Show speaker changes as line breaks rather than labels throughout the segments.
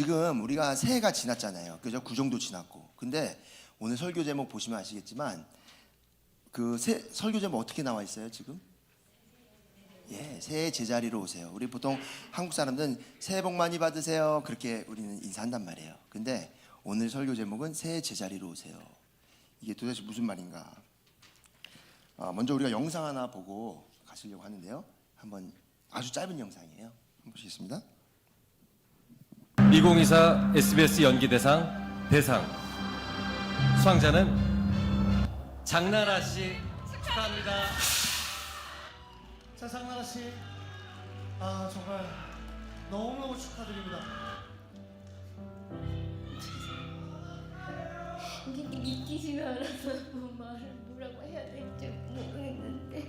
지금 우리가 새해가 지났잖아요. 그죠? 구정도 지났고. 근데 오늘 설교 제목 보시면 아시겠지만 설교 제목 어떻게 나와 있어요, 지금? 예, 새해 제자리로 오세요. 우리 보통 한국 사람들은 새해 복 많이 받으세요. 그렇게 우리는 인사한단 말이에요. 근데 오늘 설교 제목은 새해 제자리로 오세요. 이게 도대체 무슨 말인가? 먼저 우리가 영상 하나 보고 가시려고 하는데요. 한번 아주 짧은 영상이에요. 한번 보시겠습니다.
2024 SBS 연기대상 대상 수상자는 장나라 씨 축하합니다.
자, 장나라 씨, 정말 너무너무 축하드립니다.
믿기지가 않아서 말을 뭐라고 해야 될지 모르겠는데,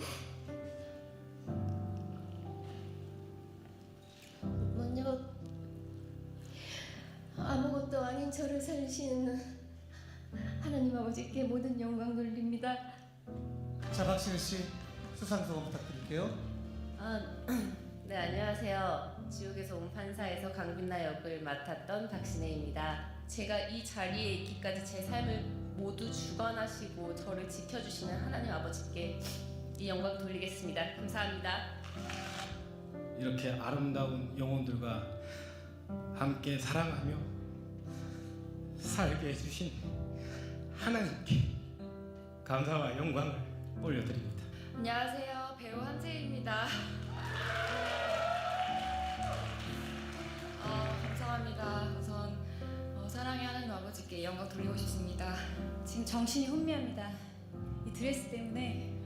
먼저 아무것도 아닌 저를 살리시는 하나님 아버지께 모든 영광 돌립니다.
자, 박신혜 씨, 수상 소감 부탁드릴게요.
네, 안녕하세요. 지옥에서 온 판사에서 강빈나 역을 맡았던 박신혜입니다. 제가 이 자리에 있기까지 제 삶을 모두 주관하시고 저를 지켜주시는 하나님 아버지께 이 영광 돌리겠습니다. 감사합니다.
이렇게 아름다운 영혼들과 함께 사랑하며 살게 해주신 하나님께 감사와 영광을 올려드립니다.
안녕하세요. 배우 한재희입니다. 감사합니다. 우선 사랑의 하나님 아버지께 영광 돌리고 싶습니다.
지금 정신이 혼미합니다. 이 드레스 때문에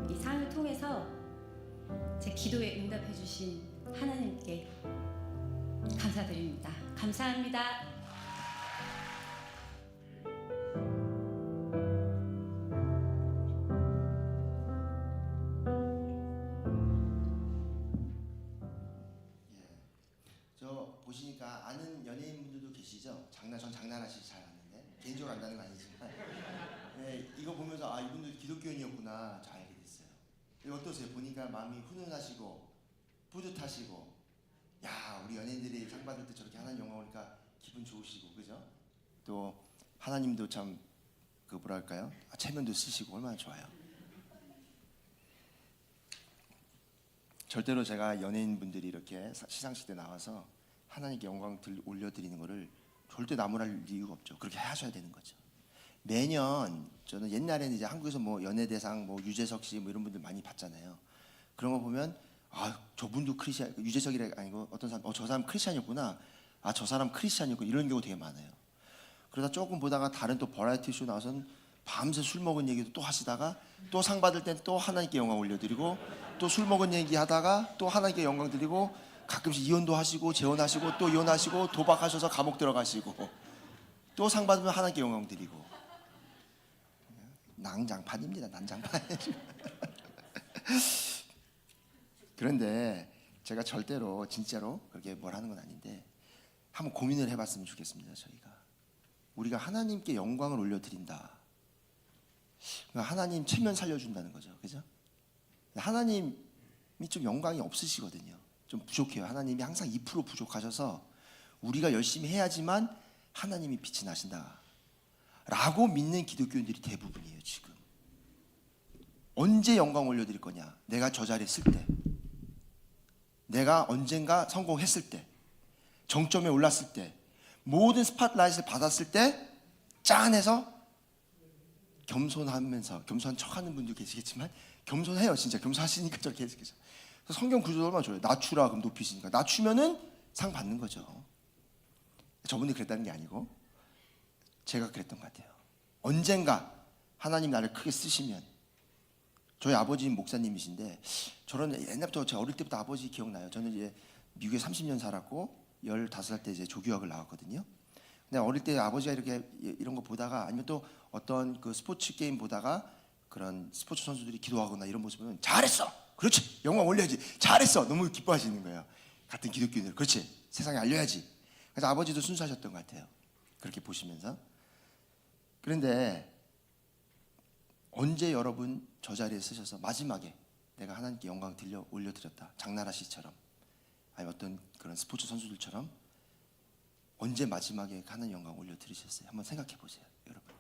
이 상을 통해서 제 기도에 응답해 주신 하나님께 감사드립니다. 감사합니다.
저 보시니까 아는 연예인분들도 계시죠? 전 장나라 씨 잘 아는데 개인적으로 안다는 건 아니지만 네, 이거 보면서 이분들 기독교인이었구나 잘 알게 됐어요. 어떠세요? 보니까 마음이 훈훈하시고 뿌듯하시고, 야, 우리 연예인들이 상 받을 때 저렇게 하나님 영광 오니까 기분 좋으시고, 그죠? 또 하나님도 참 뭐랄까요? 체면도 쓰시고 얼마나 좋아요. 절대로 제가 연예인분들이 이렇게 시상식 때 나와서 하나님께 영광 올려드리는 거를 절대 나무랄 이유가 없죠. 그렇게 하셔야 되는 거죠. 매년 저는 옛날에는 이제 한국에서 뭐 연예대상, 뭐 유재석 씨 뭐 이런 분들 많이 봤잖아요. 그런 거 보면 저분도 크리스찬, 유재석이라 아니고 어떤 사람, 저 사람 크리스찬이었구나. 저 사람 크리스찬이었구나. 이런 경우 되게 많아요. 그러다 조금 보다가 다른 또 버라이어티 쇼 나와서는 밤새 술 먹은 얘기도 또 하시다가 또 상 받을 땐 또 하나님께 영광 올려드리고, 또 술 먹은 얘기 하다가 또 하나님께 영광 드리고, 가끔씩 이혼도 하시고 재혼하시고 또 이혼하시고 도박하셔서 감옥 들어가시고, 또 상 받으면 하나님께 영광 드리고. 난장판입니다. 난장판. 그런데 제가 절대로 진짜로 그렇게 뭘 하는 건 아닌데 한번 고민을 해봤으면 좋겠습니다. 우리가 하나님께 영광을 올려드린다. 그러니까 하나님 체면 살려준다는 거죠. 그죠? 하나님이 좀 영광이 없으시거든요. 좀 부족해요. 하나님이 항상 2% 부족하셔서 우리가 열심히 해야지만 하나님이 빛이 나신다 라고 믿는 기독교인들이 대부분이에요. 지금 언제 영광 올려드릴 거냐? 내가 저 자리에 있을 때, 내가 언젠가 성공했을 때, 정점에 올랐을 때, 모든 스팟라이트를 받았을 때 짠해서 겸손하면서, 겸손한 척하는 분도 계시겠지만 겸손해요. 진짜 겸손하시니까 저렇게 계시겠죠. 성경 구조도 얼마나 좋아요. 낮추라 그럼 높이시니까 낮추면은 상 받는 거죠. 저분이 그랬다는 게 아니고 제가 그랬던 것 같아요. 언젠가 하나님 나를 크게 쓰시면, 저희 아버지는 목사님이신데 저는 옛날부터 제가 어릴 때부터 아버지 기억나요. 저는 이제 미국에 30년 살았고 15살 때 이제 조교학을 나왔거든요. 근데 어릴 때 아버지가 이렇게 이런 거 보다가, 아니면 또 어떤 그 스포츠 게임 보다가 그런 스포츠 선수들이 기도하거나 이런 모습 보면 잘했어, 그렇지, 영광 올려야지, 잘했어, 너무 기뻐하시는 거예요. 같은 기독교인들, 그렇지, 세상에 알려야지. 그래서 아버지도 순수하셨던 것 같아요. 그렇게 보시면서. 그런데 언제 여러분 저 자리에 서셔서 마지막에 내가 하나님께 영광 올려드렸다, 장나라 씨처럼 아니면 어떤 그런 스포츠 선수들처럼 언제 마지막에 하나님 영광 올려 드리셨어요? 한번 생각해 보세요, 여러분.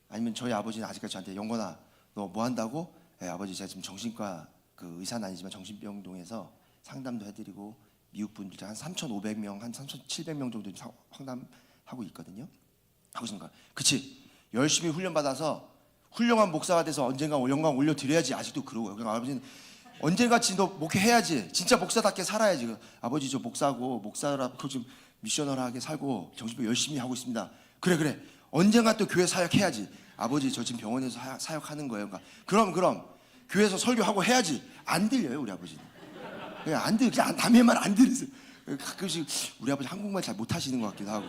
아니면 저희 아버지는 아직까지 저한테 영건아 너 뭐 한다고? 아버지 제가 지금 정신과 그 의사는 아니지만 정신병동에서 상담도 해드리고 미국 분들 한 3,500명, 한 3,700명 정도 상담하고 있거든요. 하고 있는 거야. 그치? 열심히 훈련 받아서 훌륭한 목사가 돼서 언젠가 영광 올려 드려야지. 아직도 그러고요. 그러니까 아버지는 언젠가치 너 목회해야지. 진짜 목사답게 살아야지. 아버지 저 목사고 목사라고 지금 미셔널하게 살고 정신병 열심히 하고 있습니다. 그래. 언젠가 또 교회 사역해야지. 아버지 저 지금 병원에서 사역하는 거예요. 그러니까 그럼 교회에서 설교하고 해야지. 안 들려요 우리 아버지는. 그냥 안 들려. 그냥 남의 말 안 들으세요. 가끔씩 우리 아버지 한국말 잘 못하시는 것 같기도 하고.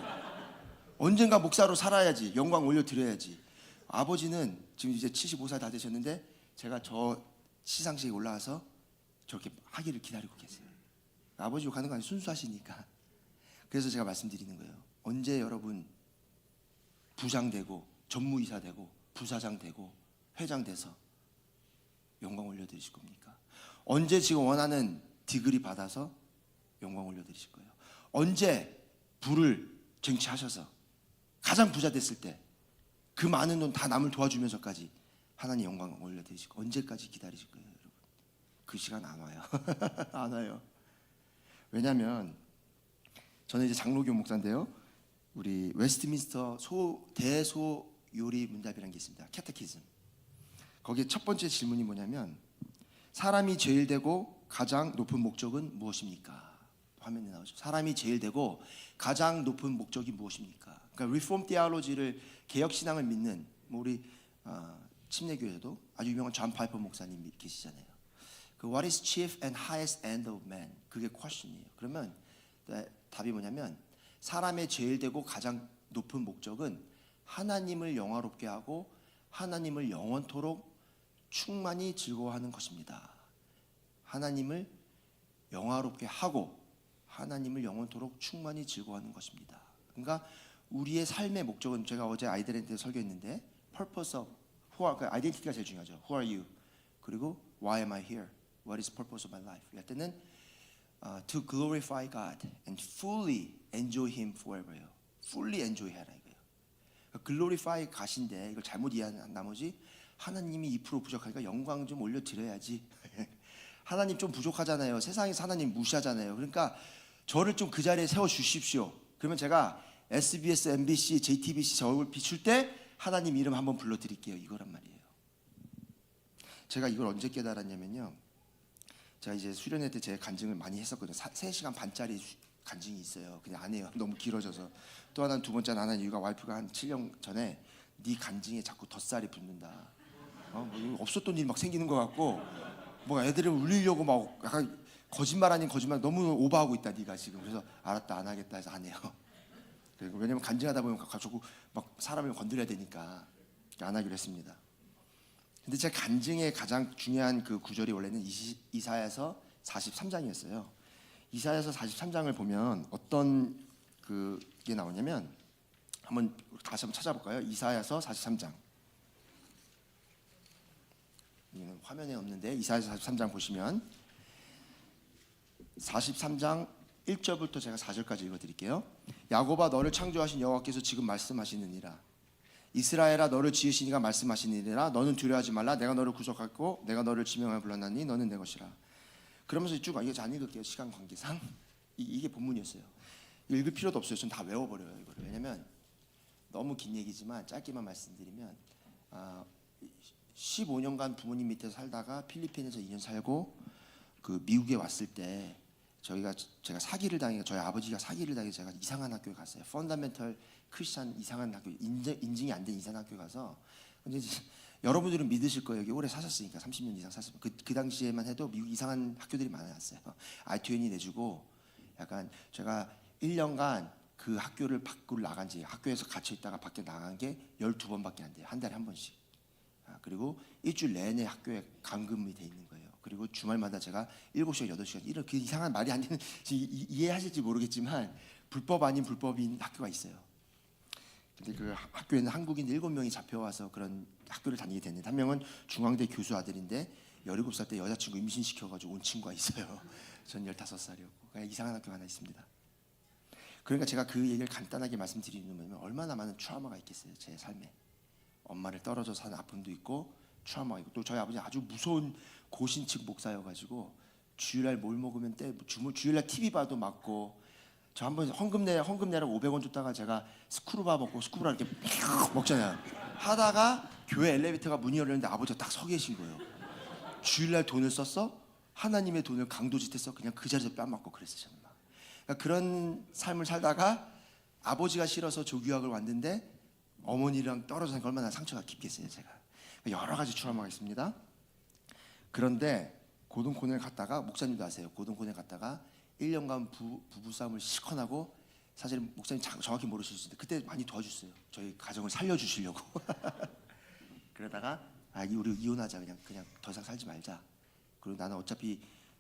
언젠가 목사로 살아야지. 영광 올려드려야지. 아버지는 지금 이제 75살 다 되셨는데 제가 저 시상식에 올라와서 저렇게 하기를 기다리고 계세요. 아버지 욕하는 거 아니에요. 순수하시니까. 그래서 제가 말씀드리는 거예요. 언제 여러분 부장 되고 전무이사 되고 부사장 되고 회장 돼서 영광 올려드리실 겁니까? 언제 지금 원하는 디그리 받아서 영광 올려드리실 거예요? 언제 부를 쟁취하셔서 가장 부자 됐을 때 그 많은 돈 다 남을 도와주면서까지 하나님 영광 올려드리실 거예요? 언제까지 기다리실 거예요, 여러분? 그 시간 안 와요. 안 와요. 왜냐하면 저는 이제 장로교 목사인데요. 우리 웨스트민스터 대소요리 문답이라는 게 있습니다. 캐테키즘. 거기에 첫 번째 질문이 뭐냐면 사람이 제일 되고 가장 높은 목적은 무엇입니까? 화면에 나오죠. 사람이 제일 되고 가장 높은 목적이 무엇입니까? 그러니까 리폼 테올로지를 개혁 신앙을 믿는 우리 침례교회도 아주 유명한 존 파이퍼 목사님 계시잖아요. 그 What is chief and highest end of man? 그게 question이에요. 그러면 답이 뭐냐면 사람의 제일 되고 가장 높은 목적은 하나님을 영화롭게 하고 하나님을 영원토록 충만히 즐거워하는 것입니다. 하나님을 영화롭게 하고 하나님을 영원토록 충만히 즐거워하는 것입니다. 그러니까 우리의 삶의 목적은 제가 어제 아이들한테 설교했는데 purpose of 그 아이덴티티가 제일 중요하죠. Who are you? 그리고 Why am I here? What is the purpose of my life? 할 때는 to glorify God and fully enjoy Him forever요. fully enjoy 해라 이거예요. glorify God인데 이걸 잘못 이해한 나머지 하나님이 2% 부족하니까 영광 좀 올려드려야지. 하나님 좀 부족하잖아요. 세상에서 하나님 무시하잖아요. 그러니까 저를 좀 그 자리에 세워주십시오. 그러면 제가 SBS, MBC, JTBC 저 얼굴 비출 때 하나님 이름 한번 불러드릴게요. 이거란 말이에요. 제가 이걸 언제 깨달았냐면요. 제가 이제 수련회 때 제 간증을 많이 했었거든요. 3시간 반짜리 간증이 있어요. 그냥 안 해요. 너무 길어져서. 또 하나는 두 번째는 하나는 이유가 와이프가 한 7년 전에 네 간증에 자꾸 덧살이 붙는다. 뭐 없었던 일이 막 생기는 것 같고 뭐 애들을 울리려고 막 약간 거짓말 아닌 거짓말 너무 오버하고 있다 네가 지금. 그래서 알았다 안 하겠다 해서 안 해요. 그리고 왜냐면 간증하다 보면 자꾸 막 사람을 건드려야 되니까 안 하기로 했습니다. 근데 제 간증의 가장 중요한 그 구절이 원래는 이사야서 43장이었어요. 이사야서 43장을 보면 어떤 그게 나오냐면 다시 한번 찾아볼까요? 이사야서 43장. 이거는 화면에 없는데 이사야서 43장 보시면 43장 1절부터 제가 4절까지 읽어드릴게요. 야곱아 너를 창조하신 여호와께서 지금 말씀하시느니라. 이스라엘아 너를 지으시니가 말씀하시느니라. 너는 두려워하지 말라. 내가 너를 구속하고 내가 너를 지명하여 불렀나니 너는 내 것이라. 그러면서 쭉 이거 안 읽을게요. 시간 관계상 이게 본문이었어요. 읽을 필요도 없어요. 전 다 외워버려요 이거를. 왜냐면 너무 긴 얘기지만 짧게만 말씀드리면 15년간 부모님 밑에 살다가 필리핀에서 2년 살고 그 미국에 왔을 때 제가 사기를 당해 저희 아버지가 사기를 당해 제가 이상한 학교에 갔어요. 펀더멘털 크리스찬 이상한 학교 인증이 안 된 이상한 학교 가서 근데 여러분들은 믿으실 거예요. 여기 오래 사셨으니까 30년 이상 사셨으면 그 당시에만 해도 미국 이상한 학교들이 많았어요. I-20 내주고 약간 제가 1년간 그 학교를 밖으로 나간 지 학교에서 갇혀 있다가 밖에 나간 게 12번밖에 안 돼요. 한 달에 한 번씩. 그리고 일주일 내내 학교에 감금이 돼 있는 거예요. 그리고 주말마다 제가 7시간, 8시간 이런 그 이상한 말이 안 되는 이해하실지 모르겠지만 불법 아닌 불법인 학교가 있어요. 근데 그 학교에는 한국인 7명이 잡혀와서 그런 학교를 다니게 됐는데 한 명은 중앙대 교수 아들인데 17살 때 여자친구 임신시켜가지고 온 친구가 있어요. 전 15살이었고 그냥 이상한 학교가 하나 있습니다. 그러니까 제가 그 얘기를 간단하게 말씀드리면 얼마나 많은 트라우마가 있겠어요. 제 삶에. 엄마를 떨어져 사는 아픔도 있고 트라우마가 있고 또 저희 아버지 아주 무서운 고신측 목사여가지고 주일날 뭘 먹으면 주일날 TV 봐도 맞고 저 한번 헌금 내라고 500원 줬다가 제가 스크루바 먹고 스크루바 이렇게 먹잖아요. 하다가 교회 엘리베이터가 문이 열렸는데 아버지가 딱 서 계신 거예요. 주일날 돈을 썼어? 하나님의 돈을 강도짓해서 그냥 그 자리에서 뺨 맞고 그랬어요. 정말. 그러니까 그런 삶을 살다가 아버지가 싫어서 조교학을 왔는데 어머니랑 떨어져 사니까 얼마나 상처가 깊겠어요. 제가 여러 가지 트라우마가 있습니다. 그런데 고등코넬 갔다가 목사님도 아세요. 고등코넬 갔다가 1년간 부부싸움을 실컷 하고 사실 목사님 정확히 모르실 수 있는데 그때 많이 도와주셨어요. 저희 가정을 살려주시려고. 그러다가 우리 이혼하자 그냥 더 이상 살지 말자. 그리고 나는 어차피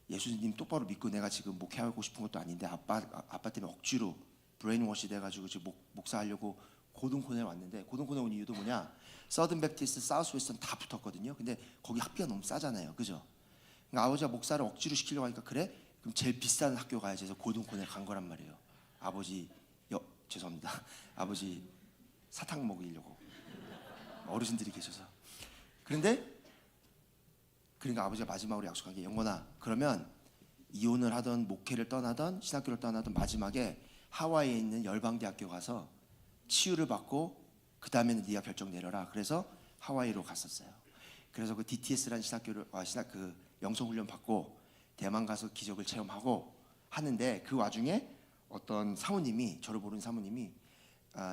예수님 똑바로 믿고 내가 지금 목회하고 싶은 것도 아닌데 아빠 때문에 억지로 브레인워시 돼가지고 지금 목사하려고 고등코넬 왔는데 고등코넬 온 이유도 뭐냐? 서든 베프티스트, 사우스 웨스턴 다 붙었거든요. 근데 거기 학비가 너무 싸잖아요, 그죠? 그러니까 아버지가 목사를 억지로 시키려고 하니까 그래? 그럼 제일 비싼 학교 가야지 해서 고등코넬 간 거란 말이에요. 죄송합니다. 아버지 사탕 먹이려고 어르신들이 계셔서. 그러니까 아버지가 마지막으로 약속한 게 영건아 그러면 이혼을 하던 목회를 떠나던 신학교를 떠나던 마지막에 하와이에 있는 열방대학교 가서 치유를 받고 그 다음에는 네가 결정 내려라. 그래서 하와이로 갔었어요. 그래서 그 DTS라는 신학교를 그 영성훈련 받고 대만 가서 기적을 체험하고 하는데 그 와중에 어떤 사모님이 저를 모르는 사모님이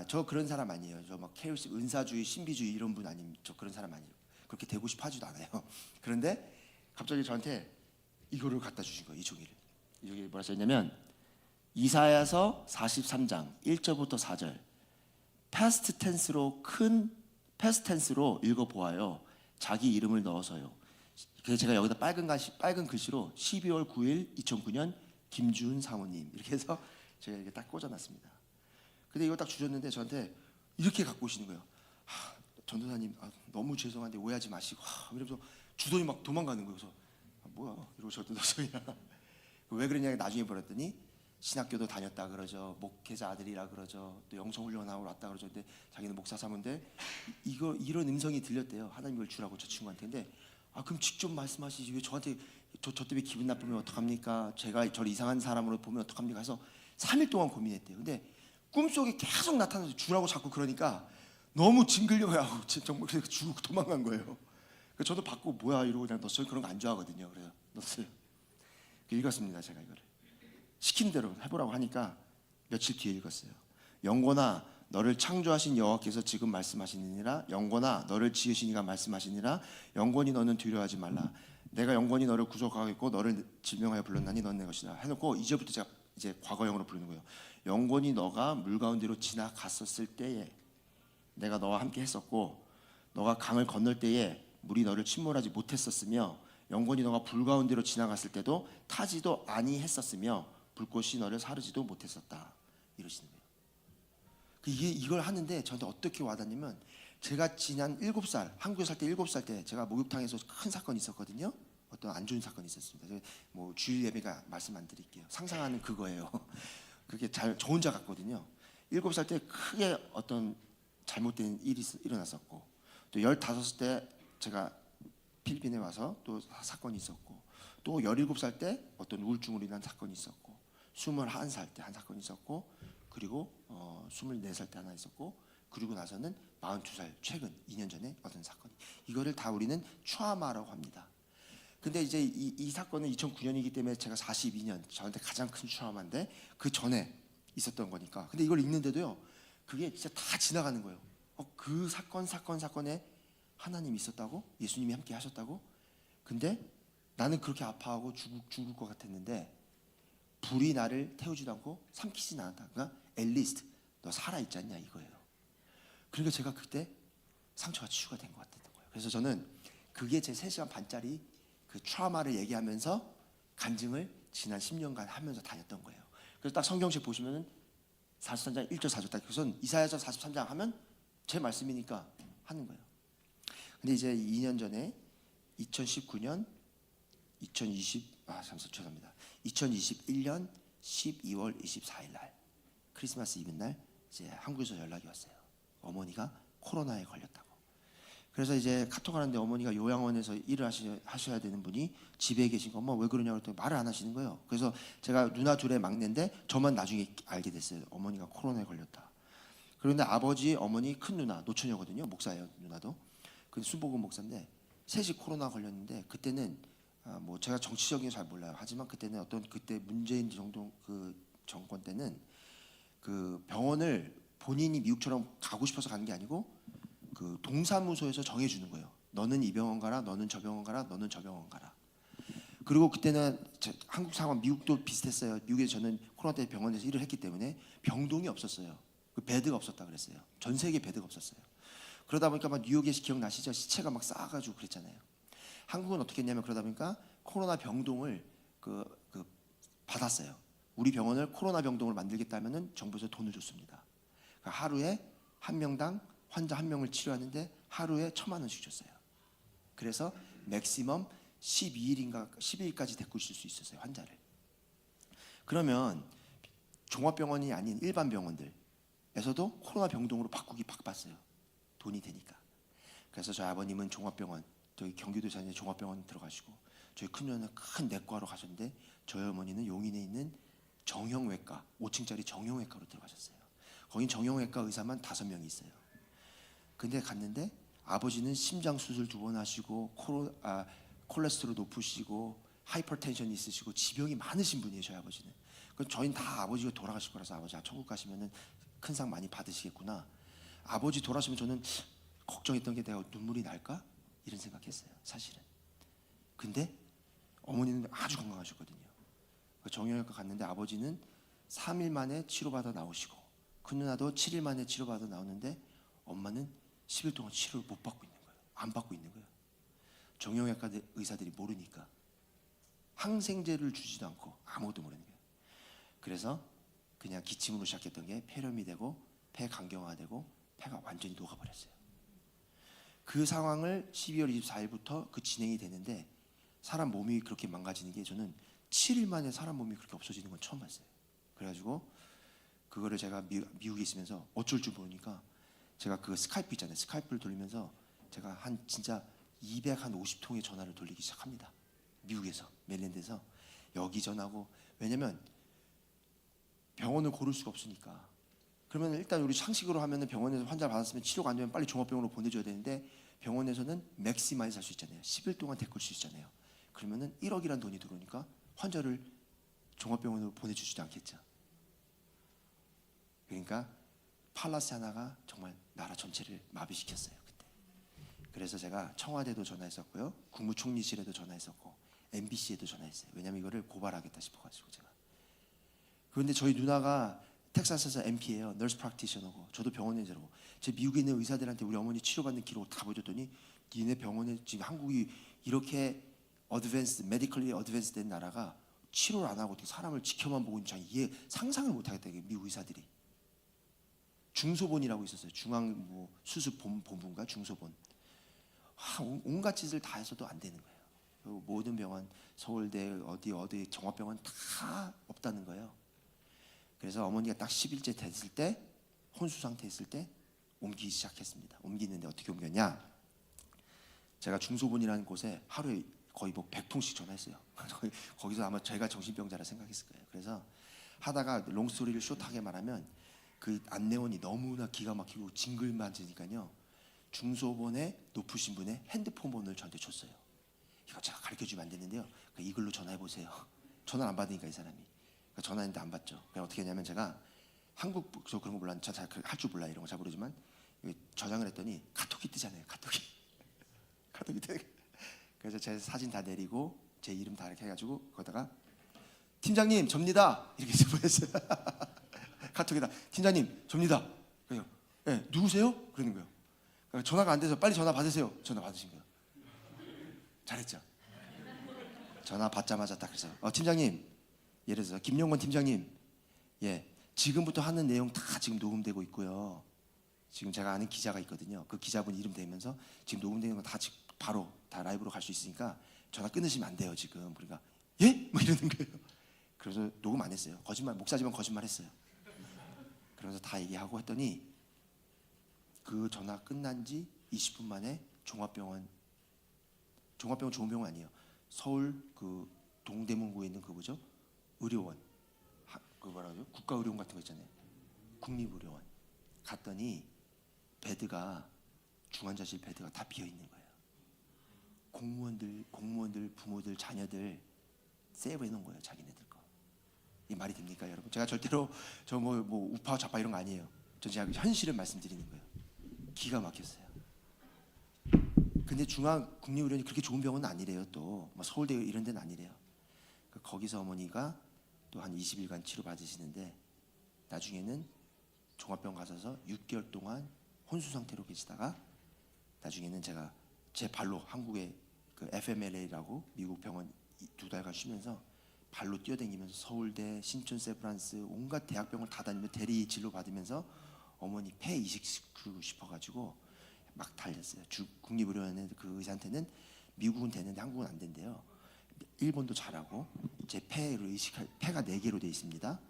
저 그런 사람 아니에요. 저 막 케이스 은사주의 신비주의 이런 분 아님. 저 그런 사람 아니에요. 그렇게 되고 싶어 하지도 않아요. 그런데 갑자기 저한테 이거를 갖다 주신 거예요. 이 종이를. 이 종이에 뭐라 써있냐면 이사야서 43장 1절부터 4절 패스트 텐스로 읽어보아요. 자기 이름을 넣어서요. 그래서 제가 여기다 빨간 글씨로 12월 9일 2009년 김주은 사모님 이렇게 해서 제가 이렇게 딱 꽂아놨습니다. 근데 이거 딱 주셨는데 저한테 이렇게 갖고 오시는 거예요. 전도사님 너무 죄송한데 오해하지 마시고 이러면서 주더니 막 도망가는 거예요. 그래서 뭐야 이러고 저도 너소리야. 왜 그러냐 나중에 버렸더니 신학교도 다녔다 그러죠. 목회자 아들이라 그러죠. 또 영성훈련하고 왔다 그러죠. 근데 자기는 목사 사모인데 이런 음성이 들렸대요. 하나님 이걸 주라고 저 친구한테. 근데 그럼 직접 말씀하시지 왜 저한테 저 때문에 기분 나쁘면 어떡합니까? 제가 저를 이상한 사람으로 보면 어떡합니까? 해서 3일 동안 고민했대요. 근데 꿈속에 계속 나타나서 주라고 자꾸 그러니까 너무 징글려요. 정말 그래서 주고 도망간 거예요. 그래서 저도 받고 뭐야 이러고 그냥 넣었어요. 그런 거 안 좋아하거든요. 그래서 넣었어요. 읽었습니다. 제가 이거를. 시킨 대로 해보라고 하니까 며칠 뒤에 읽었어요. 영곤아 너를 창조하신 여호와께서 지금 말씀하시느니라. 영곤아 너를 지으신 이가 말씀하시니라. 영곤이 너는 두려워하지 말라. 내가 영곤이 너를 구속하겠고 너를 질명하여 불렀나니 넌 내 것이다. 해놓고 이제부터 제가 이제 과거형으로 부르는 거예요. 영곤이 너가 물 가운데로 지나갔었을 때에 내가 너와 함께 했었고 너가 강을 건널 때에 물이 너를 침몰하지 못했었으며 영곤이 너가 불 가운데로 지나갔을 때도 타지도 아니했었으며 불꽃이 너를 사르지도 못했었다. 이러시는 거예요. 이걸 하는데 저한테 어떻게 와닿냐면 제가 지난 7살 한국에 살 때 7살 때 제가 목욕탕에서 큰 사건이 있었거든요. 어떤 안 좋은 사건이 있었습니다. 뭐 주일 예배가 말씀 안 드릴게요. 상상하는 그거예요. 그게 저 혼자 갔거든요. 7살 때 크게 어떤 잘못된 일이 일어났었고 또 15살 때 제가 필리핀에 와서 또 사건이 있었고 또 17살 때 어떤 우울증으로 인한 사건이 있었고 21살 때 한 사건이 있었고 그리고 24살 때 하나 있었고 그리고 나서는 42살 최근 2년 전에 어떤 사건이 이거를 다 우리는 트라우마라고 합니다. 근데 이제 이 사건은 2009년이기 때문에 제가 42년 저한테 가장 큰 트라우마인데 그 전에 있었던 거니까 근데 이걸 읽는데도요 그게 진짜 다 지나가는 거예요. 그 사건에 하나님이 있었다고? 예수님이 함께 하셨다고? 근데 나는 그렇게 아파하고 죽을 것 같았는데 불이 나를 태우지도 않고 삼키진 않았다. 그러니까 앨리스트 너 살아있지 않냐 이거예요. 그러니까 제가 그때 상처가 치유가 된 것 같았던 거예요. 그래서 저는 그게 제 3시간 반짜리 그 트라우마를 얘기하면서 간증을 지난 10년간 하면서 다녔던 거예요. 그래서 딱 성경책 보시면은 43장 1절 4절 딱 그래서 이사야서 43장 하면 제 말씀이니까 하는 거예요. 근데 이제 2년 전에 2019년 죄송합니다. 2021년 12월 24일 날 크리스마스 이브 날 이제 한국에서 연락이 왔어요. 어머니가 코로나에 걸렸다고. 그래서 이제 카톡 하는데 어머니가 요양원에서 일을 하셔야 되는 분이 집에 계신 거 엄마 왜 그러냐고 했더니 말을 안 하시는 거예요. 그래서 제가 누나 둘의 막내인데 저만 나중에 알게 됐어요. 어머니가 코로나에 걸렸다. 그런데 아버지, 어머니, 큰 누나 노처녀거든요. 목사예요, 누나도. 그 순복음 목사인데 셋이 코로나 걸렸는데 그때는 뭐 제가 정치적인 잘 몰라요. 하지만 그때는 어떤 그때 문재인 정도 그 정권 때는 그 병원을 본인이 미국처럼 가고 싶어서 가는 게 아니고 그 동사무소에서 정해주는 거예요. 너는 이 병원 가라, 너는 저 병원 가라, 너는 저 병원 가라. 그리고 그때는 한국 상황 미국도 비슷했어요. 미국에 저는 코로나 때 병원에서 일을 했기 때문에 병동이 없었어요. 그 베드가 없었다 그랬어요. 전 세계 베드가 없었어요. 그러다 보니까 막 뉴욕에 기억나시죠? 시체가 막 쌓아가지고 그랬잖아요. 한국은 어떻게 했냐면 그러다 보니까 코로나 병동을 받았어요. 우리 병원을 코로나 병동을 만들겠다면은 정부에서 돈을 줬습니다. 그러니까 하루에 한 명당 환자 한 명을 치료하는데 하루에 1,000만 원씩 줬어요. 그래서 맥시멈 12일인가 12일까지 데리고 있을 수 있었어요, 환자를. 그러면 종합병원이 아닌 일반 병원들에서도 코로나 병동으로 바꿨어요. 돈이 되니까. 그래서 저희 아버님은 종합병원, 저희 경기도 자녀 종합병원 들어가시고 저희 큰누나는 큰 내과로 가셨는데 저희 어머니는 용인에 있는 정형외과 5층짜리 정형외과로 들어가셨어요. 거긴 정형외과 의사만 5명이 있어요. 근데 갔는데 아버지는 심장 수술 2번 하시고 콜레스테롤 높으시고 하이퍼텐션 있으시고 지병이 많으신 분이에요. 저희 아버지는. 그래서 저희는 다 아버지가 돌아가실 거라서 아버지 천국 가시면은 큰 상 많이 받으시겠구나. 아버지 돌아가시면 저는 걱정했던 게 내가 눈물이 날까? 이런 생각했어요. 사실은. 근데 어머니는 아주 건강하셨거든요. 정형외과 갔는데 아버지는 3일 만에 치료받아 나오시고 큰 누나도 7일 만에 치료받아 나오는데 엄마는 10일 동안 치료를 못 받고 있는 거예요. 안 받고 있는 거예요. 정형외과 의사들이 모르니까 항생제를 주지도 않고 아무것도 모르는 거예요. 그래서 그냥 기침으로 시작했던 게 폐렴이 되고 폐 강경화되고 폐가 완전히 녹아버렸어요. 그 상황을 12월 24일부터 그 진행이 되는데 사람 몸이 그렇게 망가지는 게 저는 7일 만에 사람 몸이 그렇게 없어지는 건 처음 봤어요. 그래가지고 그거를 제가 미국에 있으면서 어쩔 줄 모르니까 제가 그 스카이프 있잖아요. 스카이프를 돌리면서 제가 한 진짜 250통의 전화를 돌리기 시작합니다. 미국에서 메릴랜드에서 여기 전화하고 왜냐면 병원을 고를 수가 없으니까. 그러면 일단 우리 상식으로 하면은 병원에서 환자를 받았으면 치료가 안 되면 빨리 종합병원으로 보내줘야 되는데 병원에서는 맥시마이즈 할 수 있잖아요. 10일 동안 데리고 수 있잖아요. 그러면은 1억이란 돈이 들어오니까 환자를 종합병원으로 보내주지도 않겠죠. 그러니까 팔라스 하나가 정말 나라 전체를 마비시켰어요 그때. 그래서 제가 청와대도 전화했었고요, 국무총리실에도 전화했었고, MBC에도 전화했어요. 왜냐하면 이거를 고발하겠다 싶어가지고 제가. 그런데 저희 누나가 텍사스에서 MP예요. 너스 프랙티셔너고 저도 병원에서고 제 미국에 있는 의사들한테 우리 어머니 치료받는 기록을 다 보여줬더니 니네 병원에 지금 한국이 이렇게 어드밴스, 메디컬리 어드밴스 된 나라가 치료를 안 하고 어떻게 사람을 지켜만 보고 있는지 이해 상상을 못 하겠다. 미국 의사들이. 중소본이라고 있었어요. 중앙 뭐 수습 본부인가 중소본. 온갖 짓을 다 해서도 안 되는 거예요. 모든 병원, 서울대 어디 종합병원 다 없다는 거예요. 그래서 어머니가 딱 10일째 됐을 때 혼수 상태 있을 때 옮기기 시작했습니다. 옮기는데 어떻게 옮겼냐? 제가 중소본이라는 곳에 하루에 거의 뭐 100통씩 전화했어요. 거기서 아마 제가 정신병자라 생각했을 거예요. 그래서 하다가 롱스토리를 숏하게 말하면 그 안내원이 너무나 기가 막히고 징글맞으니까요. 중소본에 높으신 분의 핸드폰 번호를 저한테 줬어요. 이거 제가 가르쳐주면 안 되는데요. 이걸로 전화해보세요. 전화 안 받으니까 이 사람이. 전화했는데 안 받죠. 그냥 어떻게 했냐면 제가 한국 저 그런 거 몰랐는데 저 잘 할 줄 몰라 이런 거 잘 모르지만 저장을 했더니 카톡이 뜨잖아요. 카톡이 뜨. 그래서 제 사진 다 내리고 제 이름 다 이렇게 해가지고 거기다가 팀장님 접니다 이렇게 보냈어요. 카톡에다 팀장님 접니다. 그래요. 네, 누구세요? 그러는 거예요. 그러니까 전화가 안 돼서 빨리 전화 받으세요. 전화 받으신 거예요. 잘했죠. 전화 받자마자 딱 그래서 팀장님, 예를 들어서 김용건 팀장님, 예 지금부터 하는 내용 다 지금 녹음되고 있고요. 지금 제가 아는 기자가 있거든요. 그 기자분 이름 대면서 지금 녹음되는 거 다 바로 다 라이브로 갈 수 있으니까 전화 끊으시면 안 돼요 지금. 그러니까 예? 뭐 이러는 거예요. 그래서 녹음 안 했어요. 거짓말, 목사지만 거짓말했어요. 그러면서 다 얘기하고 했더니 그 전화 끝난 지 20분 만에 종합병원 좋은 병원 아니에요. 서울 그 동대문구에 있는 그 뭐죠? 의료원, 그 뭐라 그러죠? 국가의료원 같은 거 있잖아요. 국립의료원 갔더니 베드가 중환자실 베드가 다 비어 있는 거예요. 공무원들, 부모들, 자녀들 세이브해 놓은 거예요, 자기네들 거. 이 말이 됩니까, 여러분? 제가 절대로 저 뭐 우파 좌파 이런 거 아니에요. 저 제가 현실을 말씀드리는 거예요. 기가 막혔어요. 근데 중앙국립의료원이 그렇게 좋은 병원은 아니래요. 또 뭐 서울대 이런 데는 아니래요. 거기서 어머니가 또 한 20일간 치료 받으시는데 나중에는 종합병원 가셔서 6개월 동안 혼수 상태로 계시다가 나중에는 제가 제 발로 한국의 그 FMLA라고 미국 병원 2달간 쉬면서 발로 뛰어다니면서 서울대, 신촌, 세브란스 온갖 대학병원 다 다니며 대리 진료 받으면서 어머니 폐 이식시키고 싶어가지고 막 달렸어요. 국립의료원의 그 의사한테는 미국은 되는데 한국은 안 된대요. 일본도 잘하고 제 폐를 이식할 폐가 4개로 돼 있습니다.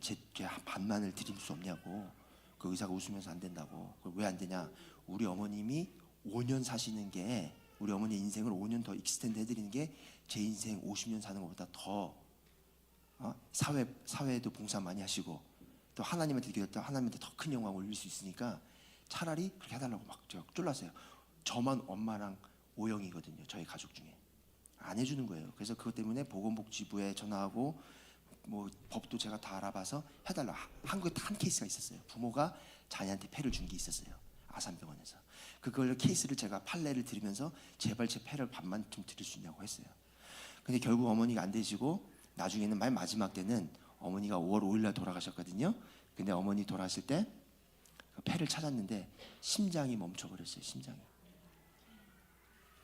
제 반만을 드릴 수 없냐고. 그 의사가 웃으면서 안 된다고. 왜 안 되냐? 우리 어머님이 5년 사시는 게 우리 어머니 인생을 5년 더 익스텐드 해드리는 게 제 인생 50년 사는 것보다 더 사회에도 봉사 많이 하시고 또 하나님한테 기도했다 하나님한테 더 큰 영광을 올릴 수 있으니까 차라리 그렇게 해달라고 막 제가 쫄랐어요. 저만 엄마랑 O형이거든요. 저희 가족 중에 안 해주는 거예요. 그래서 그것 때문에 보건복지부에 전화하고 뭐 법도 제가 다 알아봐서 해달라. 한국에 한 케이스가 있었어요. 부모가 자녀한테 폐를 준 게 있었어요. 아산병원에서. 그걸 케이스를 제가 판례를 들으면서 제발 제 폐를 반만 좀 드릴 수 있냐고 했어요. 근데 결국 어머니가 안 되시고 나중에는 맨 마지막 때는 어머니가 5월 5일 날 돌아가셨거든요. 근데 어머니 돌아가실 때 그 폐를 찾았는데 심장이 멈춰버렸어요. 심장이.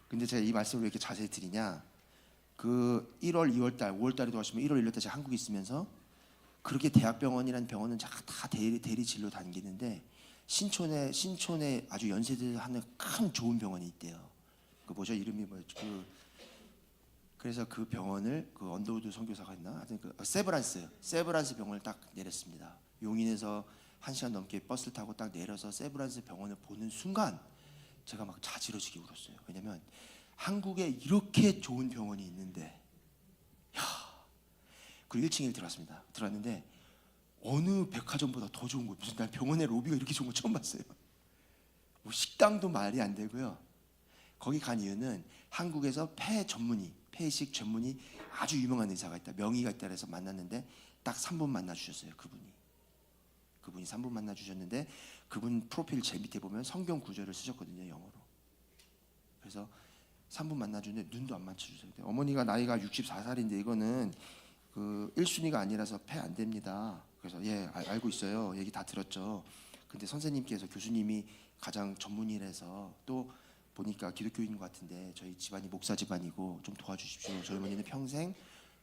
근데 제가 이 말씀을 왜 이렇게 자세히 드리냐? 그 1월, 2월 달, 5월 달에 돌아가시면 1월, 1월 달 제가 한국에 있으면서 그렇게 대학병원이라는 병원은 제가 다 대리 진료 다니는데 신촌에 아주 연세대 하는 큰 좋은 병원이 있대요. 그 뭐죠? 이름이 뭐였죠? 그래서 그 병원을 그 언더우드 선교사가 있나? 하여튼 그 세브란스 병원을 딱 내렸습니다. 용인에서 1시간 넘게 버스를 타고 딱 내려서 세브란스 병원을 보는 순간 제가 막 자지러지게 울었어요. 왜냐면 한국에 이렇게 좋은 병원이 있는데 그리고 1층에 들어왔습니다. 들어왔는데 어느 백화점보다 더 좋은 곳. 무슨 난 병원의 로비가 이렇게 좋은 거 처음 봤어요. 뭐 식당도 말이 안 되고요. 거기 간 이유는 한국에서 폐이식 전문의 아주 유명한 의사가 있다. 명의가 있다 그래서 만났는데 딱 3분 만나 주셨어요. 그분이 3분 만나 주셨는데 그분 프로필 제 밑에 보면 성경 구절을 쓰셨거든요. 영어로. 그래서 3분 만나 주는데 눈도 안 맞춰 주세요. 어머니가 나이가 64살인데 이거는 그 1순위가 아니라서 폐 안 됩니다. 그래서 예, 알고 있어요. 얘기 다 들었죠. 근데 선생님께서 교수님이 가장 전문의라서 또 보니까 기독교인 것 같은데 저희 집안이 목사 집안이고 좀 도와주십시오. 저희 어머니는 평생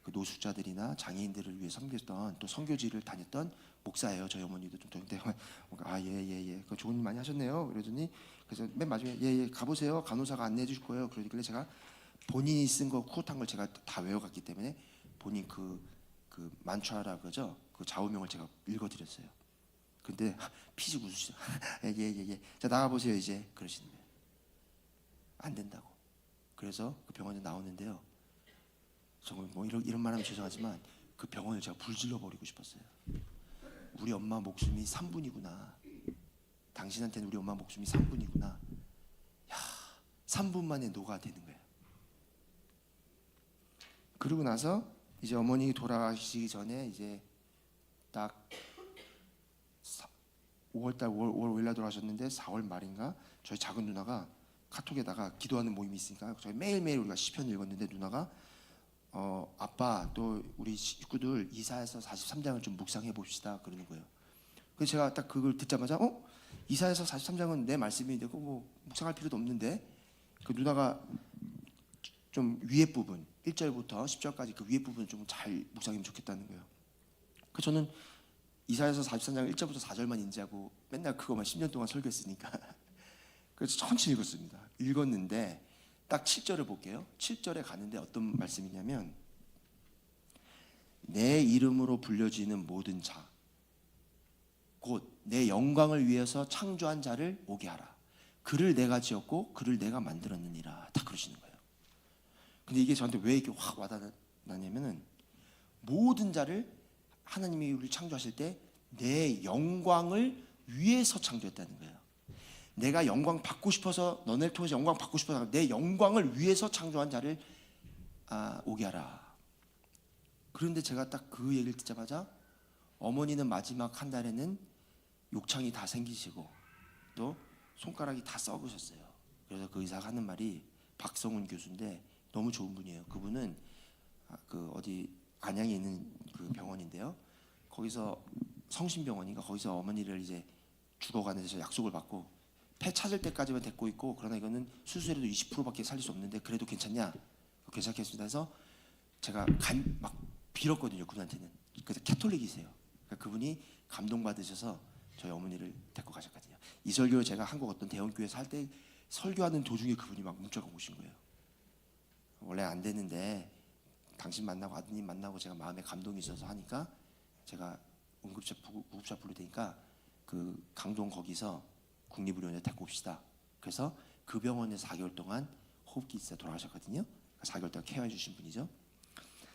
그 노숙자들이나 장애인들을 위해 섬겼던 또 선교지를 다녔던 목사예요. 저희 어머니도 좀 예예예 그 좋은 일 많이 하셨네요. 그러더니 그래서 맨 마지막에 예예 가보세요. 간호사가 안내해 주실 거예요. 그러길래 제가 본인이 쓴 거 쿠어탄 걸 제가 다 외워갔기 때문에 본인 그 만추아라 그죠? 그 좌우명을 제가 읽어드렸어요. 근데 피식 웃으시죠. 예예예. 자 나가 보세요 이제 그러시는 거예요. 안 된다고. 그래서 그 병원에 나오는데요. 정말 뭐 이런 말하면 죄송하지만 그 병원을 제가 불질러 버리고 싶었어요. 우리 엄마 목숨이 3분이구나. 당신한테는 우리 엄마 목숨이 3분이구나. 야, 3분 만에 녹아되는 거예요. 그러고 나서 이제 어머니 돌아가시기 전에 이제 딱 5월 5일 날 돌아가셨는데 4월 말인가 저희 작은 누나가 카톡에다가 기도하는 모임이 있으니까 저희 매일매일 우리가 시편 읽었는데 누나가 아빠 또 우리 식구들 이사야서 43장을 좀 묵상해 봅시다 그러는 거예요. 그래서 제가 딱 그걸 듣자마자 이사야서 43장은 내 말씀인데 그거 뭐 묵상할 필요도 없는데 그 누나가 좀 위에 부분 1절부터 10절까지 그 위에 부분 좀 잘 묵상하면 좋겠다는 거예요. 그래서 저는 이사야서 43장 1절부터 4절만 인지하고 맨날 그거만 10년 동안 설교했으니까 그래서 천천히 읽었습니다. 읽었는데 딱 7절을 볼게요. 7절에 가는데 어떤 말씀이냐면 내 이름으로 불려지는 모든 자 곧 내 영광을 위해서 창조한 자를 오게 하라. 그를 내가 지었고 그를 내가 만들었느니라. 다 그러시는 거예요. 근데 이게 저한테 왜 이렇게 확 와닿냐면은 모든 자를 하나님이 우리를 창조하실 때 내 영광을 위해서 창조했다는 거예요. 내가 영광 받고 싶어서 너네를 통해서 영광 받고 싶어서 내 영광을 위해서 창조한 자를 오게 하라. 그런데 제가 딱 그 얘기를 듣자마자 어머니는 마지막 한 달에는 욕창이 다 생기시고 또 손가락이 다 썩으셨어요. 그래서 그 의사가 하는 말이 박성훈 교수인데 너무 좋은 분이에요. 그분은 그 어디 안양에 있는 그 병원인데요. 거기서 성심병원인가 거기서 어머니를 이제 죽어가는 데서 약속을 받고 폐 찾을 때까지만 데리고 있고 그러나 이거는 수술해도 20%밖에 살릴 수 없는데 그래도 괜찮냐? 괜찮겠습니다 해서 제가 막 빌었거든요. 그분한테는. 그래서 캐톨릭이세요. 그러니까 그분이 감동받으셔서 저희 어머니를 데리고 가셨거든요. 이 설교를 제가 한국 어떤 대형교회에서 할 때 설교하는 도중에 그분이 막 문자가 오신 거예요. 원래 안 되는데 당신 만나고 아드님 만나고 제가 마음에 감동이 있어서 하니까 제가 구급차 부를 테니까 그 강동 거기서 국립의료원에 데리고 옵시다. 그래서 그 병원에서 4개월 동안 호흡기 있어 돌아가셨거든요. 4개월 동안 케어해 주신 분이죠.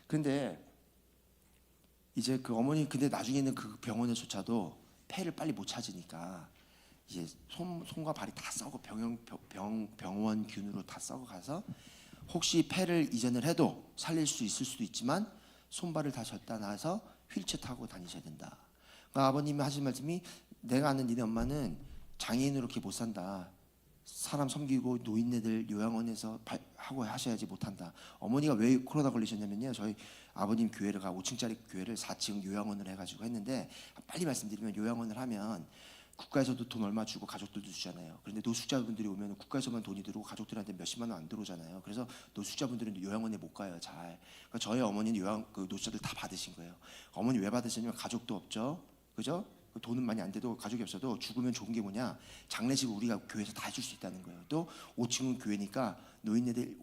근데 이제 그 어머니 근데 나중에는 그 병원에조차도 폐를 빨리 못 찾으니까 이제 손과 발이 다 썩어 병원균으로 다 썩어가서 혹시 폐를 이전을 해도 살릴 수 있을 수도 있지만 손발을 다 졌다 나서 휠체어 타고 다니셔야 된다. 그러니까 아버님이 하신 말씀이 내가 아는 니네 엄마는 장애인으로 이렇게 못 산다. 사람 섬기고 노인네들 요양원에서 하고 하셔야지 못한다. 어머니가 왜 코로나 걸리셨냐면요. 저희 아버님 교회가 5층짜리 교회를 4층 요양원을 해가지고 했는데 빨리 말씀드리면 요양원을 하면 국가에서도 돈 얼마 주고 가족들도 주잖아요. 그런데 노숙자분들이 오면 국가에서만 돈이 들어오고 가족들한테 몇십만 원 안 들어오잖아요. 그래서 노숙자분들은 요양원에 못 가요. 잘. 그러니까 저희 어머니는 그 노숙자들 다 받으신 거예요. 어머니 왜 받으셨냐면 가족도 없죠. 그죠? 돈은 많이 안 돼도 가족이 없어도 죽으면 좋은 게 뭐냐? 장례식을 우리가 교회에서 다 해줄 수 있다는 거예요. 또 5층은 교회니까 노인네들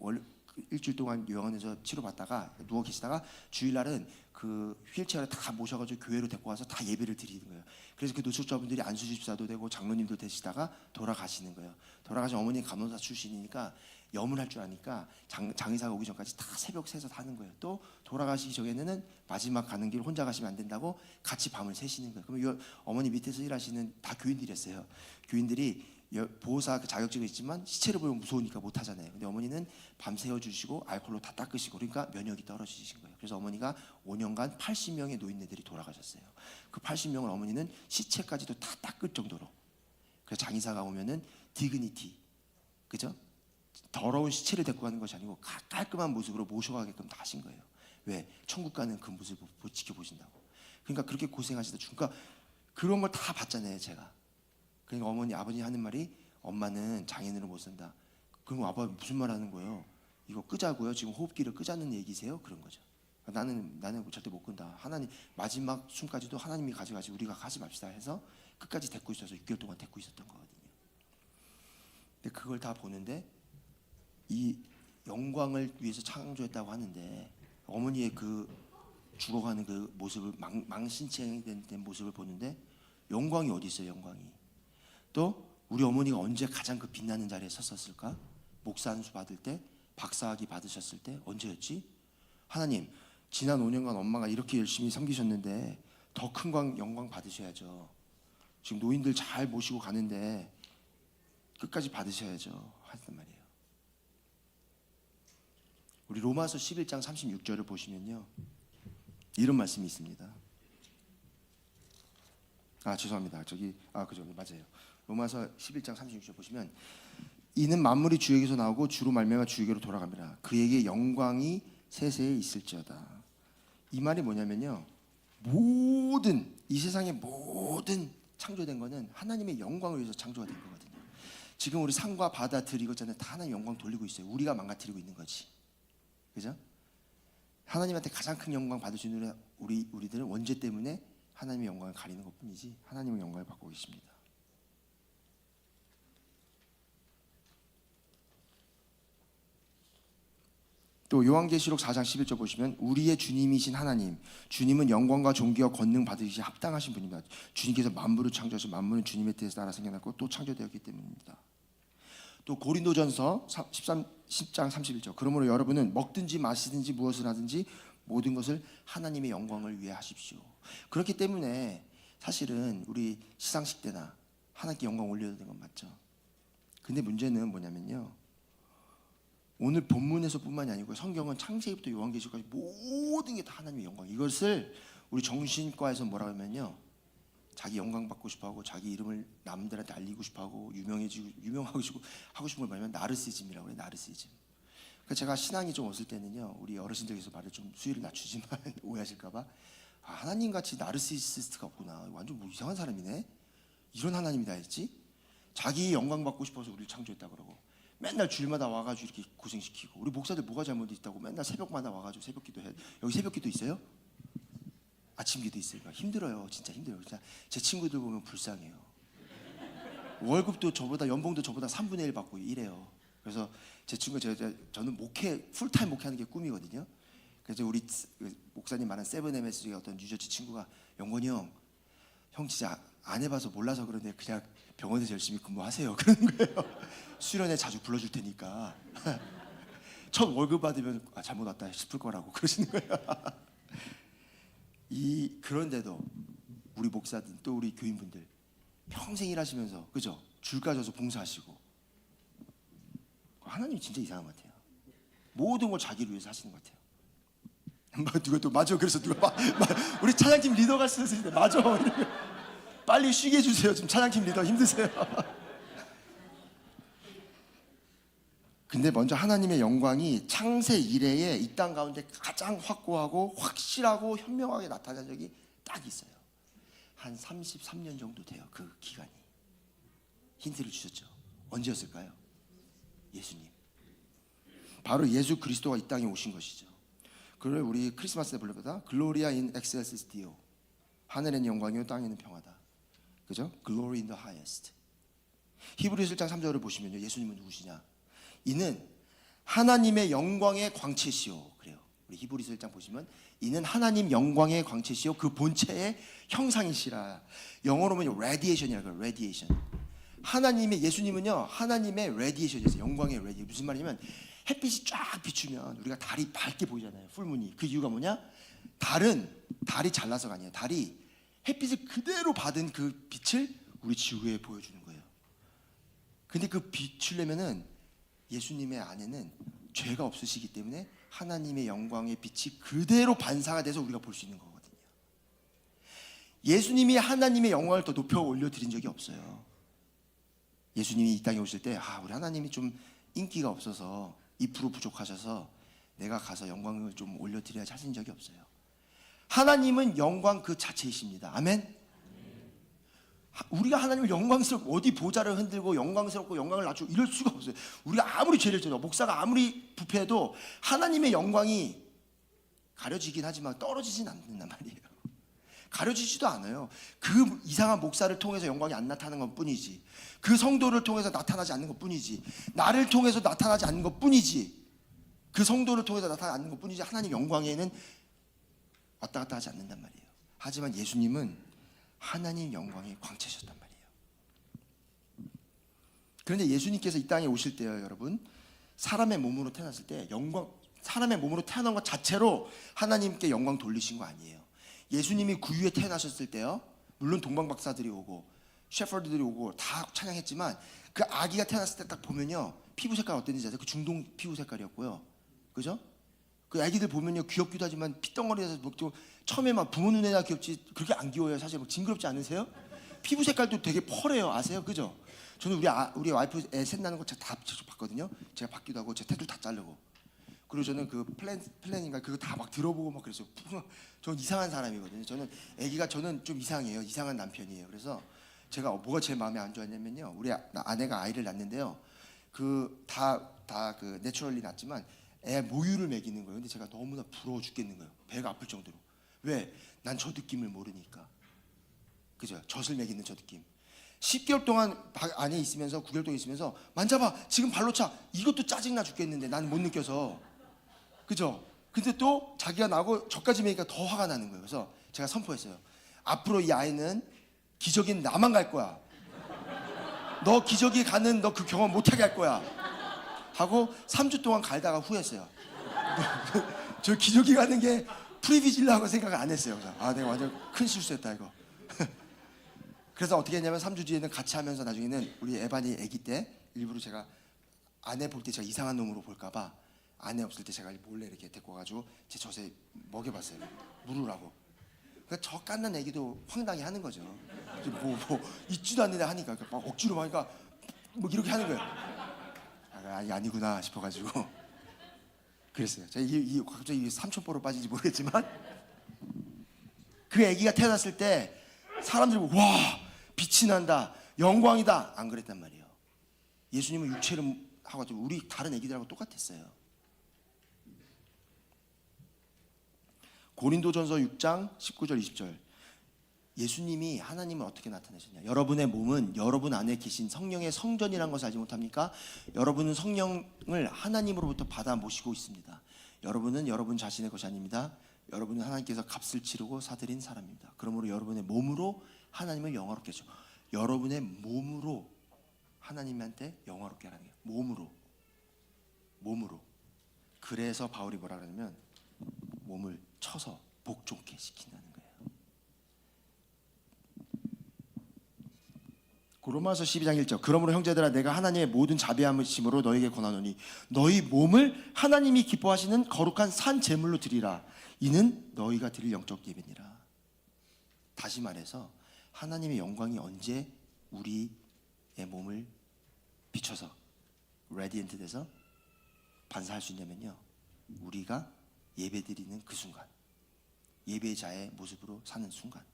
일주일 동안 요양원에서 치료받다가 누워 계시다가 주일날은 그 휠체어를 다 모셔가지고 교회로 데리고 와서 다 예배를 드리는 거예요. 그래서 그 노숙자분들이 안수집사도 되고 장로님도 되시다가 돌아가시는 거예요. 돌아가신 어머니 간호사 출신이니까 염을 할 줄 아니까 장의사가 오기 전까지 다 새벽 새서 하는 거예요. 또 돌아가시기 전에는 마지막 가는 길 혼자 가시면 안 된다고 같이 밤을 새시는 거예요. 그러면 어머니 밑에서 일하시는 다 교인들이었어요. 교인들이 보호사 자격증이 있지만 시체를 보면 무서우니까 못 하잖아요. 근데 어머니는 밤 새워 주시고 알코올로 다 닦으시고 그러니까 면역이 떨어지신 거예요. 그래서 어머니가 5년간 80명의 노인네들이 돌아가셨어요. 그 80명을 어머니는 시체까지도 다 닦을 정도로. 그래서 장의사가 오면은 디그니티, 그죠? 더러운 시체를 데리고 가는 것이 아니고 깔끔한 모습으로 모셔가게끔 다 하신 거예요. 왜? 천국 가는 그 모습을 지켜보신다고. 그러니까 그렇게 고생하시다. 그러니까 그런 걸 다 봤잖아요, 제가. 그러니까 아버지 하는 말이 엄마는 장애인으로 못 산다. 그럼 아빠 무슨 말 하는 거예요? 이거 끄자고요? 지금 호흡기를 끄자는 얘기세요? 그런 거죠. 나는 절대 못 끈다. 하나님 마지막 숨까지도 하나님이 가져가시 우리가 가지 맙시다 해서 끝까지 데리고 있어서 6개월 동안 데리고 있었던 거거든요. 근데 그걸 다 보는데 이 영광을 위해서 창조했다고 하는데 어머니의 그 죽어가는 그 모습을 망신체된 모습을 보는데 영광이 어디 있어요? 영광이. 또 우리 어머니가 언제 가장 그 빛나는 자리에 섰었을까? 목사 안수 받을 때, 박사학위 받으셨을 때 언제였지? 하나님, 지난 5년간 엄마가 이렇게 열심히 섬기셨는데 더 큰 영광 받으셔야죠. 지금 노인들 잘 모시고 가는데 끝까지 받으셔야죠. 하단 말이에요. 우리 로마서 11장 36절을 보시면요. 이런 말씀이 있습니다. 죄송합니다. 그죠. 맞아요. 로마서 11장 36절 보시면 이는 만물이 주에게서 나오고 주로 말미암아 주에게로 돌아갑니다. 그에게 영광이 세세에 있을지어다. 이 말이 뭐냐면요. 모든 이 세상의 모든 창조된 거는 하나님의 영광을 위해서 창조가 된 거거든요. 지금 우리 산과 바다 들 이것저것 다 하나님 영광 돌리고 있어요. 우리가 망가뜨리고 있는 거지. 그죠? 하나님한테 가장 큰 영광 받을 수 있는 우리들은 원죄 때문에 하나님의 영광을 가리는 것뿐이지 하나님의 영광을 받고 계십니다. 또 요한계시록 4장 11절 보시면 우리의 주님이신 하나님, 주님은 영광과 존귀와 권능 받으시기 합당하신 분입니다. 주님께서 만물을 창조하신 만물은 주님의 뜻에 따라 생겨났고 또 창조되었기 때문입니다. 또 고린도전서 10장 31절 그러므로 여러분은 먹든지 마시든지 무엇을 하든지 모든 것을 하나님의 영광을 위해 하십시오. 그렇기 때문에 사실은 우리 시상식 때나 하나님께 영광 올려야 되는 건 맞죠. 근데 문제는 뭐냐면요, 오늘 본문에서뿐만이 아니고 성경은 창세기부터 요한계시록까지 모든 게 다 하나님의 영광. 이것을 우리 정신과에서 뭐라 하면요, 자기 영광 받고 싶어하고 자기 이름을 남들한테 알리고 싶어하고 유명하고 싶고 하고 싶은 걸 말하면 나르시즘이라고 해요. 나르시즘. 그러니까 제가 신앙이 좀 없을 때는요, 우리 어르신들께서 말을 좀 수위를 낮추지만 오해하실까봐, 하나님 같이 나르시시스트가 없구나, 완전 뭐 이상한 사람이네, 이런 하나님이 다 있지. 자기 영광 받고 싶어서 우리를 창조했다 그러고 맨날 주일마다 와가지고 이렇게 고생시키고, 우리 목사들 뭐가 잘못있다고 맨날 새벽마다 와가지고 새벽기도 해. 여기 새벽기도 있어요? 아침기도 있어요. 힘들어요. 진짜 힘들어요. 진짜 제 친구들 보면 불쌍해요. 월급도 저보다, 연봉도 저보다 3분의 1 받고 이래요. 그래서 제 친구, 저는 목회, 풀타임 목회하는 게 꿈이거든요. 그래서 우리 목사님 말한 7MS의 어떤 유저치 친구가, 영건이 형 진짜 안 해봐서 몰라서 그런데 그냥 병원에서 열심히 근무하세요, 그러는 거예요. 수련회 자주 불러줄 테니까 첫 월급 받으면 잘못 왔다 싶을 거라고 그러시는 거예요. 그런데도 우리 목사들 또 우리 교인분들 평생 일하시면서, 그죠? 줄 까져서 봉사하시고, 하나님 진짜 이상한 것 같아요. 모든 걸 자기를 위해서 하시는 것 같아요. 누가 또 맞아, 그래서 누가 우리 찬양팀 리더가 쓰는데 맞아, 빨리 쉬게 해주세요. 지금 찬양팀 리더 힘드세요. 근데 먼저 하나님의 영광이 창세 이래에 이 땅 가운데 가장 확고하고 확실하고 현명하게 나타난 적이 딱 있어요. 한 33년 정도 돼요. 그 기간이. 힌트를 주셨죠. 언제였을까요? 예수님. 바로 예수 그리스도가 이 땅에 오신 것이죠. 그걸 우리 크리스마스 때 불러보다 글로리아 인 엑셀시스 디오, 하늘에는 영광이요 땅에는 평화다. 그죠? Glory in the highest. 히브리서 1장 3절을 보시면요, 예수님은 누구시냐? 이는 하나님의 영광의 광채시요. 그래요. 우리 히브리서 1장 보시면 이는 하나님 영광의 광채시요 그 본체의 형상이시라. 영어로 보면 radiation이라고 해요. radiation. 예수님은요 하나님의 radiation이었어요. 영광의 radiation. 무슨 말이냐면 햇빛이 쫙 비추면 우리가 달이 밝게 보이잖아요. 풀무늬. 그 이유가 뭐냐? 달이 잘나서가 아니에요. 달이 햇빛을 그대로 받은 그 빛을 우리 지구에 보여주는 거예요. 근데 그 비추려면은 예수님의 안에는 죄가 없으시기 때문에 하나님의 영광의 빛이 그대로 반사가 돼서 우리가 볼 수 있는 거거든요. 예수님이 하나님의 영광을 더 높여 올려드린 적이 없어요. 예수님이 이 땅에 오실 때 우리 하나님이 좀 인기가 없어서 2% 부족하셔서 내가 가서 영광을 좀 올려드려야지 하신 적이 없어요. 하나님은 영광 그 자체이십니다. 아멘. 우리가 하나님을 영광스럽고 어디 보좌를 흔들고 영광스럽고 영광을 낮추고 이럴 수가 없어요. 우리가 아무리 죄를 져도, 목사가 아무리 부패해도 하나님의 영광이 가려지긴 하지만 떨어지진 않는단 말이에요. 가려지지도 않아요. 그 이상한 목사를 통해서 영광이 안 나타나는 것 뿐이지, 그 성도를 통해서 나타나지 않는 것 뿐이지, 나를 통해서 나타나지 않는 것 뿐이지, 그 성도를 통해서 나타나지 않는 것 뿐이지, 하나님 영광에는 왔다 갔다 하지 않는단 말이에요. 하지만 예수님은 하나님 영광의 광채셨단 말이에요. 그런데 예수님께서 이 땅에 오실 때요, 여러분, 사람의 몸으로 태어났을 때 사람의 몸으로 태어난 것 자체로 하나님께 영광 돌리신 거 아니에요. 예수님이 구유에 태어나셨을 때요, 물론 동방박사들이 오고 셰퍼드들이 오고 다 찬양했지만 그 아기가 태어났을 때 딱 보면요, 피부 색깔 어땠는지 아세요? 그 중동 피부 색깔이었고요, 그죠? 그 아기들 보면요, 귀엽기도 하지만 피덩어리에서 처음에 막 부모 눈에나 귀엽지 그렇게 안 귀여워요. 사실 뭐 징그럽지 않으세요? 피부 색깔도 되게 펄해요. 아세요? 그죠? 저는 우리 와이프 애 셋 낳는 거 제가 다 직접 봤거든요. 제가 받기도 하고 제 테두리 다 자르고. 그리고 저는 그 플랜인가 그거 다 막 들어보고 막 그랬어요. 저는 이상한 사람이거든요. 저는 좀 이상해요. 이상한 남편이에요. 그래서 제가 뭐가 제일 마음에 안 좋았냐면요, 우리 아내가 아이를 낳는데요, 다 내추럴리 낳지만 애 모유를 먹이는 거예요. 근데 제가 너무나 부러워 죽겠는 거예요. 배가 아플 정도로. 왜? 난 저 느낌을 모르니까. 그죠? 젖을 먹이는 저 느낌. 10개월 동안 안에 있으면서, 9개월 동안 있으면서 만져봐, 지금 발로 차, 이것도 짜증나 죽겠는데 나는 못 느껴서. 그죠? 근데 또 자기가 나고 저까지 매니까 더 화가 나는 거예요. 그래서 제가 선포했어요. 앞으로 이 아이는 기저귀는 나만 갈 거야. 너 기저귀 가는 너 그 경험 못하게 할 거야. 하고 3주 동안 갈다가 후회했어요. 저 기저귀 가는 게 프리비질라고 생각을 안 했어요. 그래서 내가 완전 큰 실수했다 이거. 그래서 어떻게 했냐면 3주 뒤에는 같이 하면서 나중에는 우리 에반이 아기 때 일부러 제가 아내 볼 때 제가 이상한 놈으로 볼까봐 아내 없을 때 제가 몰래 이렇게 데리고 가지고 제 젖에 먹여봤어요. 물으라고. 그러니까 저 깐난 애기도 황당해 하는 거죠. 뭐 있지도 않는데 하니까 막 억지로 하니까 뭐 이렇게 하는 거예요. 아니구나 싶어가지고 그랬어요. 제가 갑자기 삼촌보로 빠진지 모르겠지만 그 애기가 태어났을 때 사람들이 와 빛이 난다 영광이다 안 그랬단 말이에요. 예수님은 육체를 하고 우리 다른 애기들하고 똑같았어요. 고린도전서 6장 19절 20절 예수님이 하나님을 어떻게 나타내셨냐. 여러분의 몸은 여러분 안에 계신 성령의 성전이라는 것을 알지 못합니까? 여러분은 성령을 하나님으로부터 받아 모시고 있습니다. 여러분은 여러분 자신의 것이 아닙니다. 여러분은 하나님께서 값을 치르고 사들인 사람입니다. 그러므로 여러분의 몸으로 하나님을 영화롭게 하죠. 여러분의 몸으로 하나님한테 영화롭게 하라는 거예요. 몸으로. 그래서 바울이 뭐라 그러냐면 몸을 쳐서 복종케 시킨다는 거예요. 로마서 12장 1절 그러므로 형제들아 내가 하나님의 모든 자비하심으로 너에게 권하노니 너희 몸을 하나님이 기뻐하시는 거룩한 산 제물로 드리라. 이는 너희가 드릴 영적 예배니라. 다시 말해서 하나님의 영광이 언제 우리의 몸을 비춰서 레디언트 돼서 반사할 수 있냐면요. 우리가 예배드리는 그 순간, 예배자의 모습으로 사는 순간,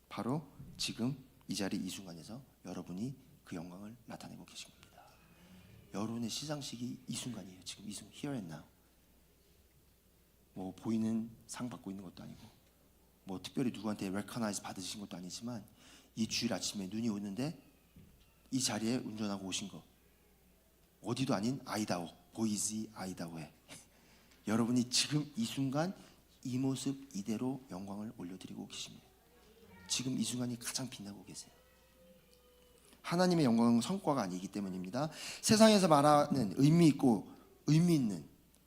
바로 지금 이 자리 이 순간에서 여러분이 그 영광을 나타내고 계신 겁니다. 여러분의 시상식이 이 순간이에요. 지금 이 순간, here and now. 뭐 보이는 상 받고 있는 것도 아니고, 뭐 특별히 누구한테 recognize 받으신 것도 아니지만 이 주일 아침에 눈이 오는데 이 자리에 운전하고 오신 거 어디도 아닌 아이다호, 보이지 아이다호에 여러분이 지금 이 순간 이 모습 이대로 영광을 올려드리고 계십니다. 지금 이 순간이 가장 빛나고 계세요. 하나님의 영광은 성과가 아니기 때문입니다. 세상에서 말하는 의미 있고 의미 있는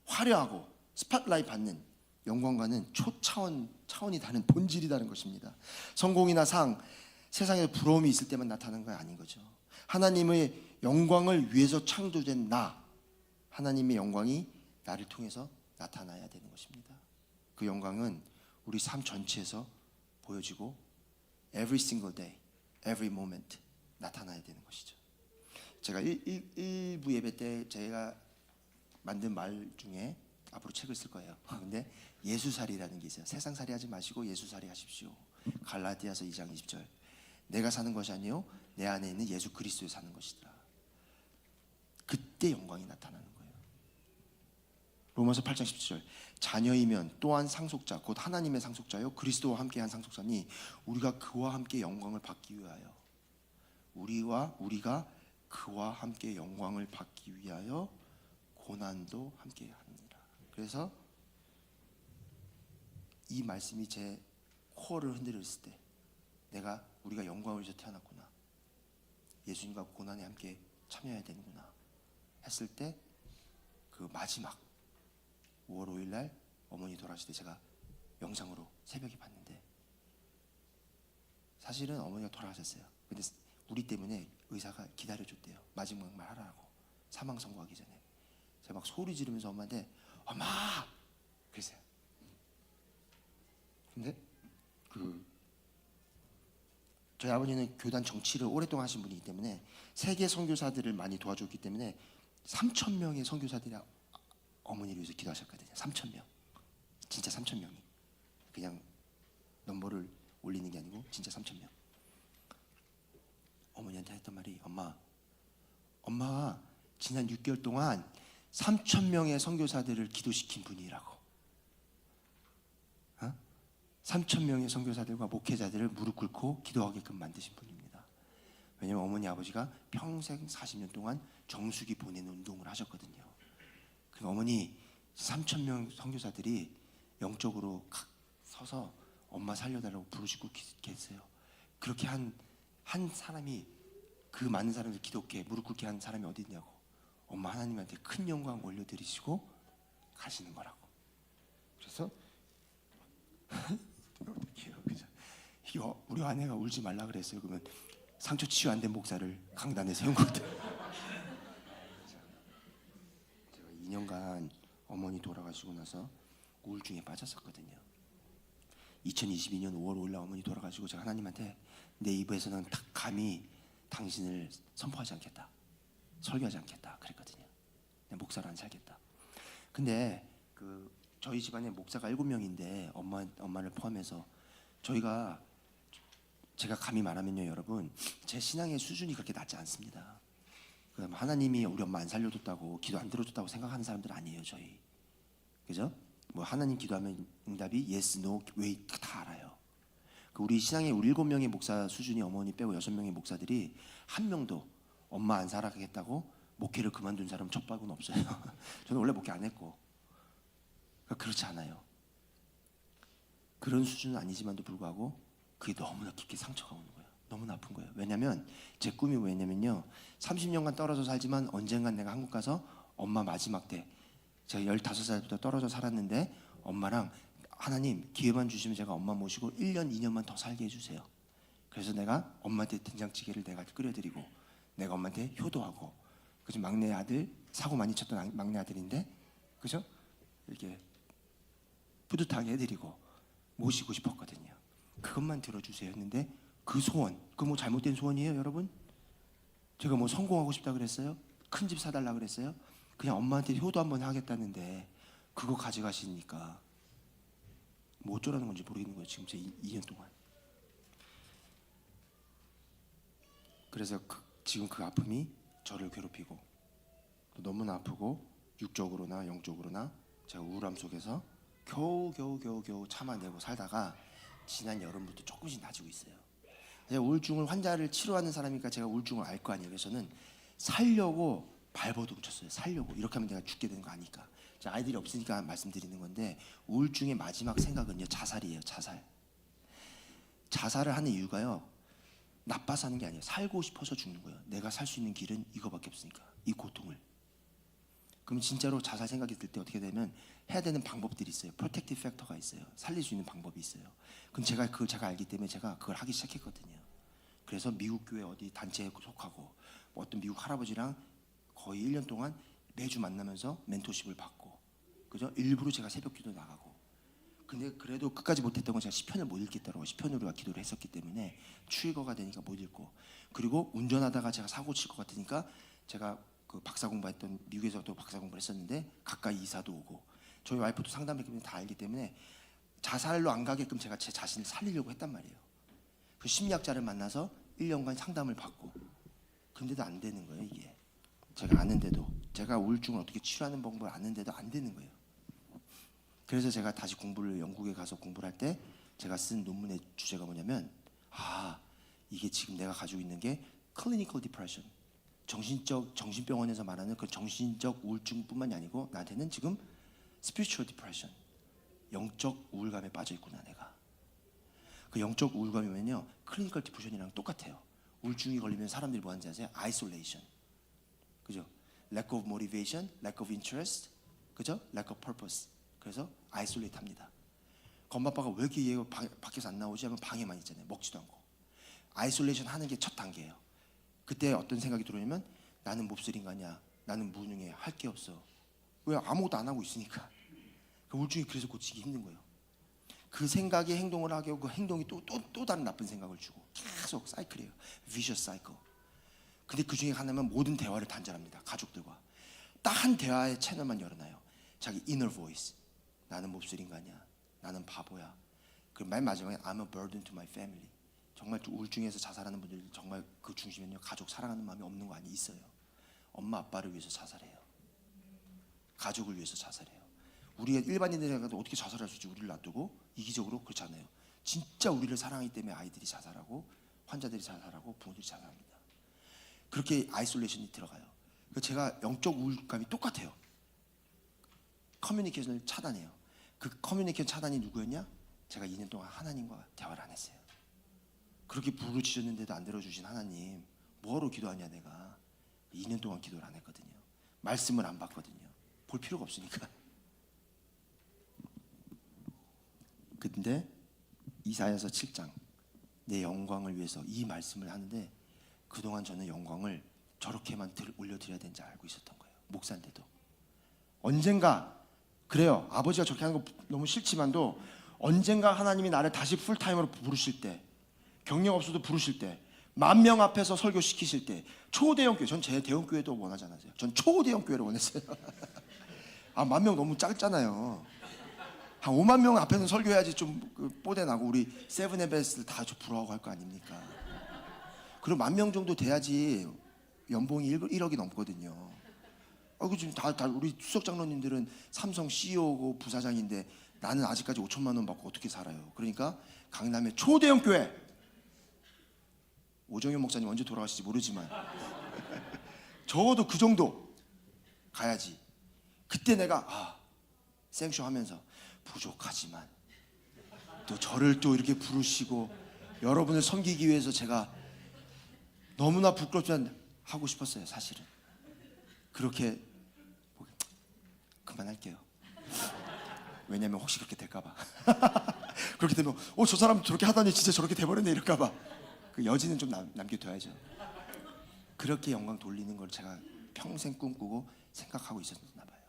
화려하고 스팟라이트 받는 영광과는 차원이 다른 본질이 다른 것입니다. 성공이나 상, 세상에서 부러움이 있을 때만 나타나는 건 아닌 거죠. 하나님의 영광을 위해서 창조된 나, 하나님의 영광이 나를 통해서 나타나야 되는 것입니다. 그 영광은 우리 삶 전체에서 보여지고 every single day, every moment 나타나야 되는 것이죠. 제가 일부 예배 때 제가 만든 말 중에 앞으로 책을 쓸 거예요. 근데 예수살이라는 게 있어요. 세상살이 하지 마시고 예수살이 하십시오. 갈라디아서 2장 20절 내가 사는 것이 아니요 내 안에 있는 예수 그리스도에 사는 것이더라. 그때 영광이 나타나는 거예요. 로마서 8장 17절 자녀이면 또한 상속자 곧 하나님의 상속자요 그리스도와 함께한 상속자니 우리가 그와 함께 영광을 받기 위하여 우리가 그와 함께 영광을 받기 위하여 고난도 함께 합니다. 그래서 이 말씀이 제 코어를 흔들었을 때 우리가 영광을 위해서 태어났구나, 예수님과 고난에 함께 참여해야 되는구나 했을 때 그 마지막 5월 5일 날 어머니 돌아가실 때 제가 영상으로 새벽에 봤는데 사실은 어머니가 돌아가셨어요. 근데 우리 때문에 의사가 기다려줬대요. 마지막 말 하라고 사망 선고하기 전에. 제가 막 소리 지르면서 엄마한테 엄마 그랬어요. 근데 저희 아버지는 교단 정치를 오랫동안 하신 분이기 때문에 세계 선교사들을 많이 도와줬기 때문에 3,000명의 선교사들이 어머니를 위해서 기도하셨거든요. 3,000명, 진짜 3,000명이 그냥 넘버를 올리는 게 아니고 진짜 3,000명. 어머니한테 했던 말이 엄마가 지난 6개월 동안 3,000명의 선교사들을 기도시킨 분이라고. 3,000명의 선교사들과 목회자들을 무릎 꿇고 기도하게끔 만드신 분입니다. 왜냐하면 어머니 아버지가 평생 40년 동안 정수기 보내는 운동을 하셨거든요. 그 어머니 3,000명 선교사들이 영적으로 서서 엄마 살려달라고 부르시고 계세요. 그렇게 한 사람이, 그 많은 사람들 기독해 무릎 꿇게 한 사람이 어디 있냐고. 엄마 하나님한테 큰 영광 올려드리시고 가시는 거라고. 그래서 그죠? 이거 우리 아내가 울지 말라 그랬어요. 그러면 상처 치유 안 된 목사를 강단에 세운 것 같아요. 제가 2년간 어머니 돌아가시고 나서 우울증에 빠졌었거든요. 2022년 5월 5일 날 어머니 돌아가시고 제가 하나님한테 내 입에서는 감히 당신을 선포하지 않겠다, 설교하지 않겠다 그랬거든요. 내 목사로 안 살겠다. 근데 저희 집안에 목사가 7명인데 엄마를 포함해서 제가 감히 말하면요 여러분, 제 신앙의 수준이 그렇게 낮지 않습니다. 하나님이 우리 엄마 안 살려줬다고, 기도 안 들어줬다고 생각하는 사람들 아니에요 저희. 그죠? 뭐 하나님 기도하면 응답이 yes, no, wait 다 알아요. 우리 신앙의 우리 7명의 목사 수준이 어머니 빼고 6명의 목사들이 한 명도 엄마 안 살아가겠다고 목회를 그만둔 사람 저 빼고는 없어요. 저는 원래 목회 안 했고. 그렇지 않아요. 그런 수준은 아니지만도 불구하고 그게 너무나 깊게 상처가 오는 거예요. 너무나 아픈 거예요. 왜냐면 제 꿈이 뭐였냐면요, 30년간 떨어져 살지만 언젠간 내가 한국 가서 엄마 마지막 때, 제가 15살부터 떨어져 살았는데 엄마랑 하나님 기회만 주시면 제가 엄마 모시고 1년 2년만 더 살게 해주세요. 그래서 내가 엄마한테 된장찌개를 내가 끓여드리고, 내가 엄마한테 효도하고, 그죠? 막내 아들, 사고 많이 쳤던 막내 아들인데, 그죠? 이렇게 뿌듯하게 해드리고 모시고 싶었거든요. 그것만 들어주세요 했는데, 그 소원, 그 뭐 잘못된 소원이에요 여러분? 제가 뭐 성공하고 싶다 그랬어요? 큰 집 사달라 그랬어요? 그냥 엄마한테 효도 한번 하겠다는데 그거 가져가시니까 뭐 어쩌라는 건지 모르겠는 거예요 지금 제 2년 동안. 그래서 지금 그 아픔이 저를 괴롭히고, 또 너무나 아프고, 육적으로나 영적으로나 제가 우울함 속에서 겨우 참아내고 살다가 지난 여름부터 조금씩 나아지고 있어요. 제가 우울증을 환자를 치료하는 사람이니까 제가 우울증을 알 거 아니에요. 그래서 저는 살려고 발버둥 쳤어요. 살려고. 이렇게 하면 내가 죽게 되는 거 아니까. 제 아이들이 없으니까 말씀드리는 건데, 우울증의 마지막 생각은요 자살이에요. 자살을 하는 이유가요, 나빠서 하는 게 아니에요. 살고 싶어서 죽는 거예요. 내가 살 수 있는 길은 이거밖에 없으니까, 이 고통을. 그럼 진짜로 자살 생각이 들 때 어떻게 되면 해야 되는 방법들이 있어요. 프로텍티브 팩터가 있어요. 살릴 수 있는 방법이 있어요. 그럼 제가 그걸 알기 때문에 제가 그걸 하기 시작했거든요. 그래서 미국 교회 어디 단체에 속하고, 뭐 어떤 미국 할아버지랑 거의 1년 동안 매주 만나면서 멘토십을 받고, 그죠? 일부러 제가 새벽기도 나가고. 근데 그래도 끝까지 못했던 건 제가 시편을 못 읽겠더라고요. 시편으로 기도를 했었기 때문에 트리거가 되니까 못 읽고. 그리고 운전하다가 제가 사고 칠 것 같으니까, 제가 그 박사 공부했던 미국에서도 박사 공부를 했었는데 가까이 이사도 오고, 저희 와이프도 상담했기 다 알기 때문에 자살로 안 가게끔 제가 제 자신을 살리려고 했단 말이에요. 그 심리학자를 만나서 1년간 상담을 받고. 근데도 안 되는 거예요 이게. 제가 아는데도, 제가 우울증을 어떻게 치료하는 방법을 아는데도 안 되는 거예요. 그래서 제가 다시 영국에 가서 공부를 할 때 제가 쓴 논문의 주제가 뭐냐면, 이게 지금 내가 가지고 있는 게 클리니컬 디프레션, 정신병원에서 말하는 그 정신적 우울증뿐만이 아니고, 나한테는 지금 스피리추얼 디프레션, 영적 우울감에 빠져 있구나 내가. 그 영적 우울감이면요 클리니컬 디프레션이랑 똑같아요. 우울증이 걸리면 사람들이 뭐 하는지 아세요? 아이솔레이션, 그죠? lack of motivation, lack of interest, 그죠? lack of purpose. 그래서 아이솔레이트 합니다. 엄마 아빠가 왜 이렇게 얘가 밖에서 안 나오지 하면 방에만 있잖아요. 먹지도 않고. 아이솔레이션 하는 게 첫 단계예요. 그때 어떤 생각이 들어오냐면, 나는 몹쓸 인간이야, 나는 무능해, 할 게 없어. 왜? 아무것도 안 하고 있으니까. 그 우울증이 그래서 고치기 힘든 거예요. 그 생각에 행동을 하게 하고, 그 행동이 또 다른 나쁜 생각을 주고, 계속 사이클이에요. vicious cycle. 근데 그 중에 하나면 모든 대화를 단절합니다. 가족들과 딱 한 대화의 채널만 열어놔요. 자기 inner voice. 나는 몹쓸 인간이야, 나는 바보야. 그 맨 마지막에 I'm a burden to my family. 정말 우울증에서 자살하는 분들 정말 그 중심에는요 가족 사랑하는 마음이 없는 거 아니 있어요. 엄마 아빠를 위해서 자살해요. 가족을 위해서 자살해요. 우리가 일반인들이 가도 어떻게 자살할 수 있지? 우리를 놔두고. 이기적으로 그렇지 않아요. 진짜 우리를 사랑하기 때문에 아이들이 자살하고, 환자들이 자살하고, 부모들이 자살합니다. 그렇게 아이솔레이션이 들어가요. 제가 영적 우울감이 똑같아요. 커뮤니케이션을 차단해요. 그 커뮤니케이션 차단이 누구였냐? 제가 2년 동안 하나님과 대화를 안 했어요. 그렇게 부르짖었는데도 안 들어주신 하나님, 뭐하러 기도하냐 내가. 2년 동안 기도를 안 했거든요. 말씀을 안 봤거든요. 볼 필요가 없으니까. 근데 이사야서 7장 내 영광을 위해서 이 말씀을 하는데 그동안 저는 영광을 저렇게만 올려드려야 되는지 알고 있었던 거예요. 목사인데도 언젠가 그래요. 아버지가 저렇게 하는 거 너무 싫지만도 언젠가 하나님이 나를 다시 풀타임으로 부르실 때, 경력 없어도 부르실 때, 10,000명 앞에서 설교시키실 때, 초대형 교회, 전 제 대형 교회도 원하지 않았어요. 전 초대형 교회를 원했어요. 아, 10,000명 너무 짧잖아요. 한 50,000명 앞에는 설교해야지 좀 뽀대나고 우리 세븐에베스를 다 부러워하고 할 거 아닙니까? 그리고 10,000명 정도 돼야지 연봉이 1억이 넘거든요. 지금 다 우리 수석 장로님들은 삼성 CEO고 부사장인데 나는 아직까지 5천만 원 받고 어떻게 살아요? 그러니까 강남의 초대형 교회, 오정현 목사님 언제 돌아가실지 모르지만 적어도 그 정도 가야지. 그때 내가 생쇼 하면서 부족하지만 또 저를 또 이렇게 부르시고 여러분을 섬기기 위해서 제가 너무나 부끄럽지만 하고 싶었어요. 사실은 그렇게 그만할게요. 왜냐면 혹시 그렇게 될까봐. 그렇게 되면 저 사람 저렇게 하다니 진짜 저렇게 돼버렸네 이럴까봐. 그 여지는 좀 남겨둬야죠. 그렇게 영광 돌리는 걸 제가 평생 꿈꾸고 생각하고 있었나 봐요.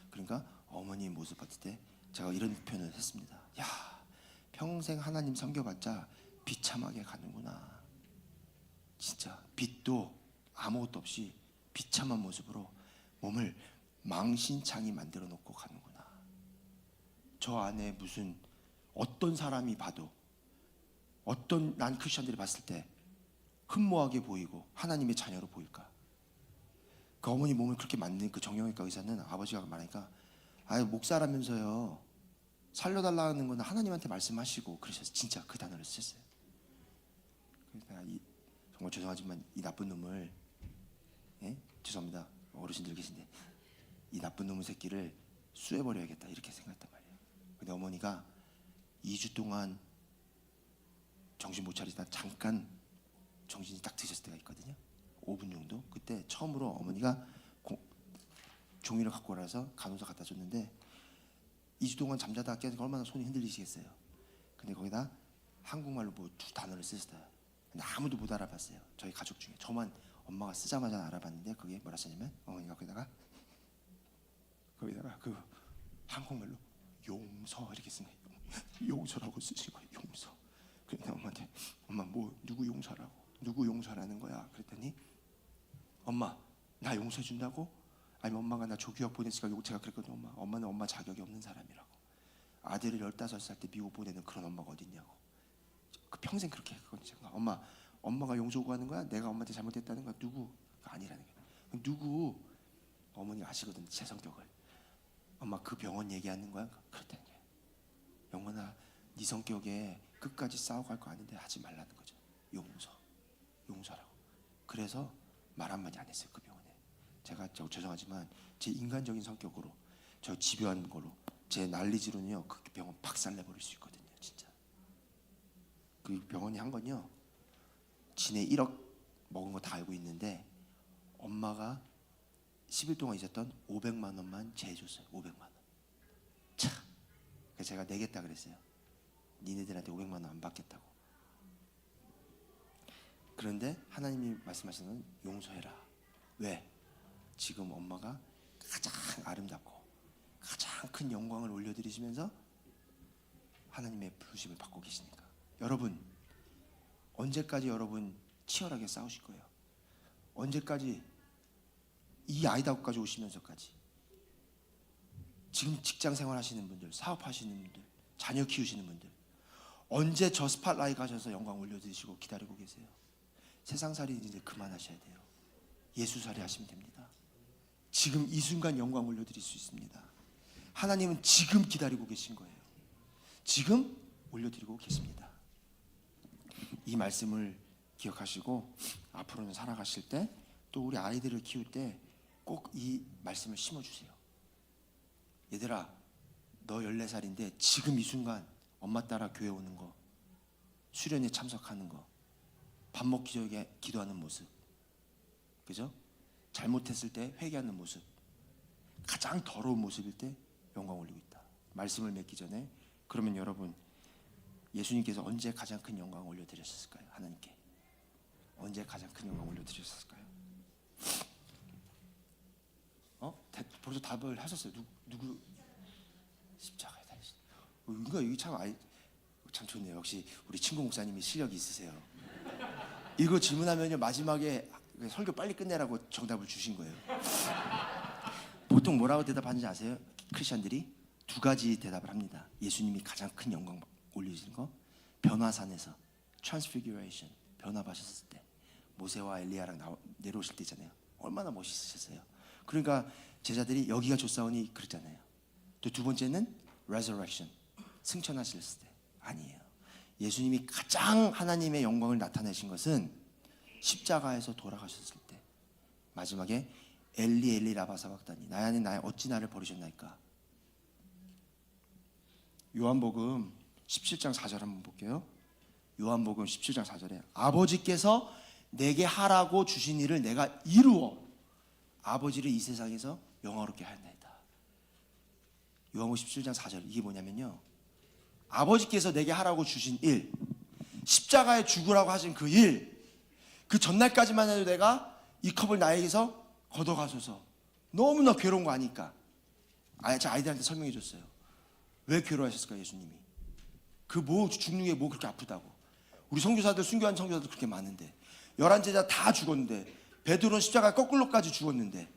그러니까 어머니 모습 봤을 때 제가 이런 표현을 했습니다. 야, 평생 하나님 섬겨봤자 비참하게 가는구나. 진짜 빛도 아무것도 없이 비참한 모습으로 몸을 망신창이 만들어 놓고 가는구나. 저 안에 무슨 어떤 사람이 봐도 어떤 난 크리스천들이 봤을 때 흠모하게 보이고 하나님의 자녀로 보일까? 그 어머니 몸을 그렇게 만든 그 정형외과 의사는 아버지가 말하니까 목사라면서요 살려달라는 건 하나님한테 말씀하시고 그러셨어요. 진짜 그 단어를 쓰셨어요. 그래서 내가 정말 죄송하지만 이 나쁜 놈을 죄송합니다 어르신들 계신데 이 나쁜 놈의 새끼를 쑤해버려야겠다 이렇게 생각했단 말이에요. 근데 어머니가 2주 동안 정신 못 차리다 잠깐 정신이 딱 드셨을 때가 있거든요. 5분 정도. 그때 처음으로 어머니가 종이를 갖고 와서 간호사 갖다 줬는데 2주 동안 잠자다 깨니까 얼마나 손이 흔들리시겠어요. 근데 거기다 한국말로 뭐 두 단어를 쓰셨어요. 근데 아무도 못 알아봤어요. 저희 가족 중에 저만 엄마가 쓰자마자 알아봤는데 그게 뭐라 썼냐면 어머니가 거기다가 그 한국말로 용서 이렇게 쓴 거예요. 용서라고 쓰신 거예요. 용서. 그래서 엄마한테 엄마 뭐 누구 용서라고? 누구 용서라는 거야? 그랬더니 엄마 나 용서해 준다고? 아니면 엄마가 나 조교학 보냈으니까 제가 그랬거든요. 엄마는 엄마 자격이 없는 사람이라고. 아들을 15살 때 미국 보내는 그런 엄마가 어딨냐고. 그 평생 그렇게 했거든요. 엄마가 용서 구하는 거야? 내가 엄마한테 잘못했다는 거야? 누구? 아니라는 거야. 누구? 어머니가 아시거든 제 성격을. 엄마 그 병원 얘기하는 거야? 그렇다는 거야. 영원아 네 성격에 끝까지 싸워갈 거 아닌데 하지 말라는 거죠. 용서라고. 그래서 말 한마디 안 했어요. 그 병원에. 제가 죄송하지만 제 인간적인 성격으로 저 집요한 걸로 제 난리지로는요 그 병원 박살내버릴 수 있거든요. 진짜. 그 병원이 한 건요 지네 1억 먹은 거 다 알고 있는데 엄마가 10일 동안 있었던 500만 원만 제해줬어요. 500만 원. 차. 그래서 제가 내겠다 그랬어요. 니네들한테 500만 원 안 받겠다고. 그런데 하나님이 말씀하시는 건 용서해라. 왜? 지금 엄마가 가장 아름답고 가장 큰 영광을 올려드리시면서 하나님의 부르심을 받고 계시니까. 여러분 언제까지 여러분 치열하게 싸우실 거예요? 언제까지 이 아이다우까지 오시면서까지 지금 직장 생활 하시는 분들, 사업 하시는 분들, 자녀 키우시는 분들 언제 저 스팟라이트 가셔서 영광 올려드리시고 기다리고 계세요? 세상살이 이제 그만하셔야 돼요. 예수살이 하시면 됩니다. 지금 이 순간 영광 올려드릴 수 있습니다. 하나님은 지금 기다리고 계신 거예요. 지금 올려드리고 계십니다. 이 말씀을 기억하시고 앞으로는 살아가실 때 또 우리 아이들을 키울 때 꼭 이 말씀을 심어주세요. 얘들아, 너 14살인데 지금 이 순간 엄마 따라 교회 오는 거, 수련회 참석하는 거, 밥 먹기 전에 기도하는 모습, 그죠? 잘못했을 때 회개하는 모습, 가장 더러운 모습일 때 영광 올리고 있다. 말씀을 맺기 전에, 그러면 여러분, 예수님께서 언제 가장 큰 영광 올려드렸을까요? 하나님께 언제 가장 큰 영광 올려드렸을까요? 벌써 답을 하셨어요. 누구? 십자가에 달리신. 이거 여기 참 좋네요. 역시 우리 친구 목사님이 실력이 있으세요. 이거 질문하면요 마지막에 설교 빨리 끝내라고 정답을 주신 거예요. 보통 뭐라고 대답하는지 아세요? 크리스천들이 두 가지 대답을 합니다. 예수님이 가장 큰 영광 올리신 거, 변화산에서 트랜스피규레이션, 변화하셨을 때 모세와 엘리야랑 내려오실 때 있잖아요. 얼마나 멋있으셨어요. 그러니까 제자들이 여기가 좋사오니 그랬잖아요. 또 두 번째는 resurrection, 승천하셨을 때. 아니에요. 예수님이 가장 하나님의 영광을 나타내신 것은 십자가에서 돌아가셨을 때. 마지막에 엘리 엘리 라바 사박다니, 나의 하나님 나의 어찌 나를 버리셨나이까. 요한복음 17장 4절 한번 볼게요. 요한복음 17장 4절에 아버지께서 내게 하라고 주신 일을 내가 이루어 아버지를 이 세상에서 영화롭게 하였나이다. 요한복음 17장 4절, 이게 뭐냐면요, 아버지께서 내게 하라고 주신 일, 십자가에 죽으라고 하신 그 일, 그 전날까지만 해도 내가 이 컵을 나에게서 걷어가소서. 너무나 괴로운 거 아니까 제 아이들한테 설명해 줬어요. 왜 괴로워하셨을까 예수님이? 그 뭐 죽는 게 뭐 그렇게 아프다고. 우리 선교사들, 순교한 선교사들 그렇게 많은데 11제자 다 죽었는데, 베드로는 십자가 거꾸로까지 죽었는데,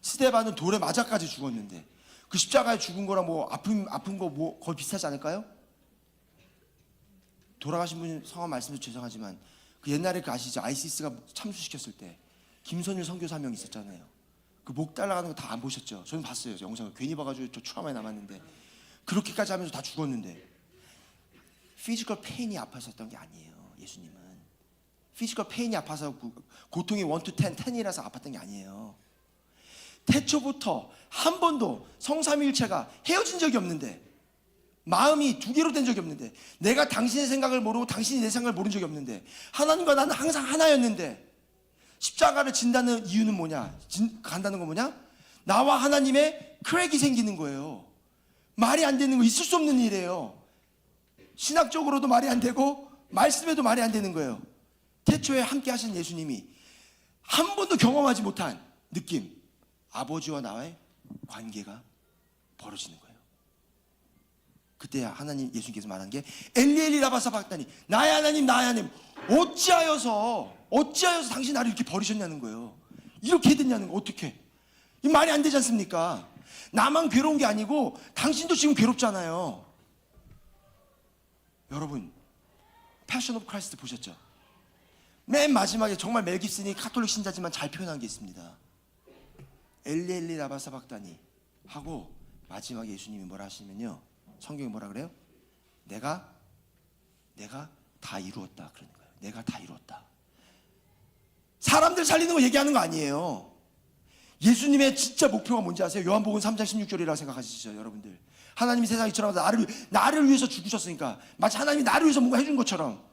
스데반은 돌에 맞아까지 죽었는데, 그 십자가에 죽은 거랑 뭐 아픈 거 뭐 거의 비슷하지 않을까요? 돌아가신 분 성함 말씀도 죄송하지만 그 옛날에 그 아시죠? 아이시스가 참수시켰을 때 김선일 선교사 한 명 있었잖아요. 그 목 달라가는 거 다 안 보셨죠? 저는 봤어요. 영상을 괜히 봐가지고 저 트라우마에 남았는데, 그렇게까지 하면서 다 죽었는데 피지컬 페인이 아팠었던 게 아니에요. 예수님은 피지컬 페인이 아파서 고통이 1 to 10, 10이라서 아팠던 게 아니에요. 태초부터 한 번도 성삼위일체가 헤어진 적이 없는데, 마음이 두 개로 된 적이 없는데, 내가 당신의 생각을 모르고 당신이 내 생각을 모른 적이 없는데, 하나님과 나는 항상 하나였는데, 십자가를 진다는 이유는 뭐냐? 간다는 건 뭐냐? 나와 하나님의 크랙이 생기는 거예요. 말이 안 되는 거, 있을 수 없는 일이에요. 신학적으로도 말이 안 되고 말씀에도 말이 안 되는 거예요. 태초에 함께 하신 예수님이 한 번도 경험하지 못한 느낌, 아버지와 나의 관계가 벌어지는 거예요. 그때 하나님, 예수님께서 말한 게 엘리 엘리 라바 사박다니, 나의 하나님 나의 하나님 어찌하여서 당신 나를 이렇게 버리셨냐는 거예요. 이렇게 됐냐는 거. 어떻게? 이 말이 안 되지 않습니까? 나만 괴로운 게 아니고 당신도 지금 괴롭잖아요. 여러분, 패션 오브 크라이스트 보셨죠? 맨 마지막에 정말 멜 깁슨이 카톨릭 신자지만 잘 표현한 게 있습니다. 엘리 엘리 라바 사박다니 하고 마지막에 예수님이 뭐라 하시면요, 성경이 뭐라 그래요? 내가 다 이루었다 그러는 거예요. 내가 다 이루었다. 사람들 살리는 거 얘기하는 거 아니에요. 예수님의 진짜 목표가 뭔지 아세요? 요한복음 3장 16절이라고 생각하시죠, 여러분들? 하나님이 세상에 처럼 나를 위해서 죽으셨으니까, 마치 하나님이 나를 위해서 뭔가 해준 것처럼,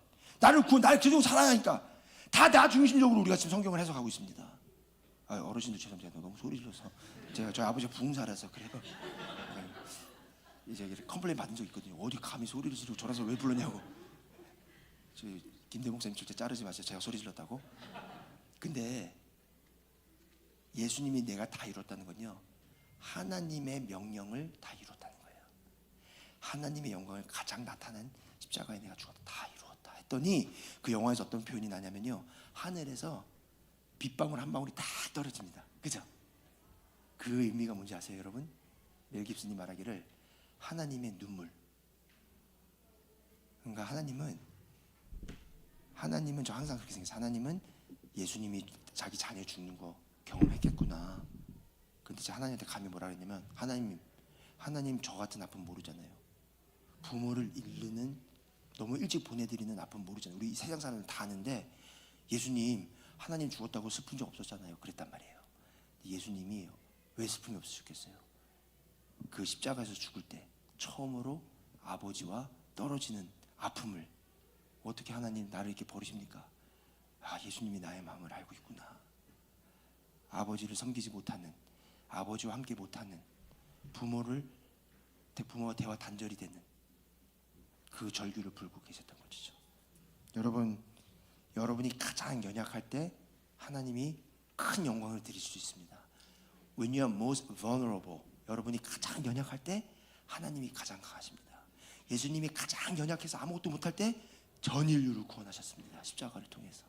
나를 그리고 사랑하니까 다 나 중심적으로 우리가 지금 성경을 해석하고 있습니다. 어르신들 죄송합니다. 너무 소리 질러서 저희 아버지가 부흥사라서 그래요. 이제 컴플레인 받은 적 있거든요. 어디 감히 소리를 지르고 저라서 왜 불렀냐고. 저희 김대 목사님 절대 자르지 마세요. 제가 소리 질렀다고. 근데 예수님이 내가 다 이뤘다는 건요, 하나님의 명령을 다 이뤘다는 거예요. 하나님의 영광을 가장 나타낸 십자가에 내가 죽었다, 다 이루었다 했더니 그 영화에서 어떤 표현이 나냐면요, 하늘에서 빗방울 한 방울이 딱 떨어집니다. 그죠? 그 의미가 뭔지 아세요, 여러분? 멜 깁슨이 말하기를 하나님의 눈물. 그러니까 하나님은 저 항상 그렇게 생각해요. 하나님은 예수님이 자기 자녀 죽는 거 경험했겠구나. 근데 제가 하나님한테 감히 뭐라 그랬냐면, 하나님 저 같은 아픔 모르잖아요. 부모를 잃는, 너무 일찍 보내드리는 아픔 모르잖아요. 우리 세상 사람은 다 아는데, 예수님 하나님 죽었다고 슬픈 적 없었잖아요. 그랬단 말이에요. 예수님이 왜 슬픔이 없으셨겠어요? 그 십자가에서 죽을 때 처음으로 아버지와 떨어지는 아픔을 어떻게 하나님 나를 이렇게 버리십니까? 아, 예수님이 나의 마음을 알고 있구나. 아버지를 섬기지 못하는, 아버지와 함께 못하는, 부모와 대화 단절이 되는 그 절규를 불고 계셨던 것이죠. 여러분이 가장 연약할 때 하나님이 큰 영광을 드릴 수 있습니다. When you are most vulnerable, 여러분이 가장 연약할 때 하나님이 가장 강하십니다. 예수님이 가장 연약해서 아무것도 못할 때 전 인류를 구원하셨습니다. 십자가를 통해서.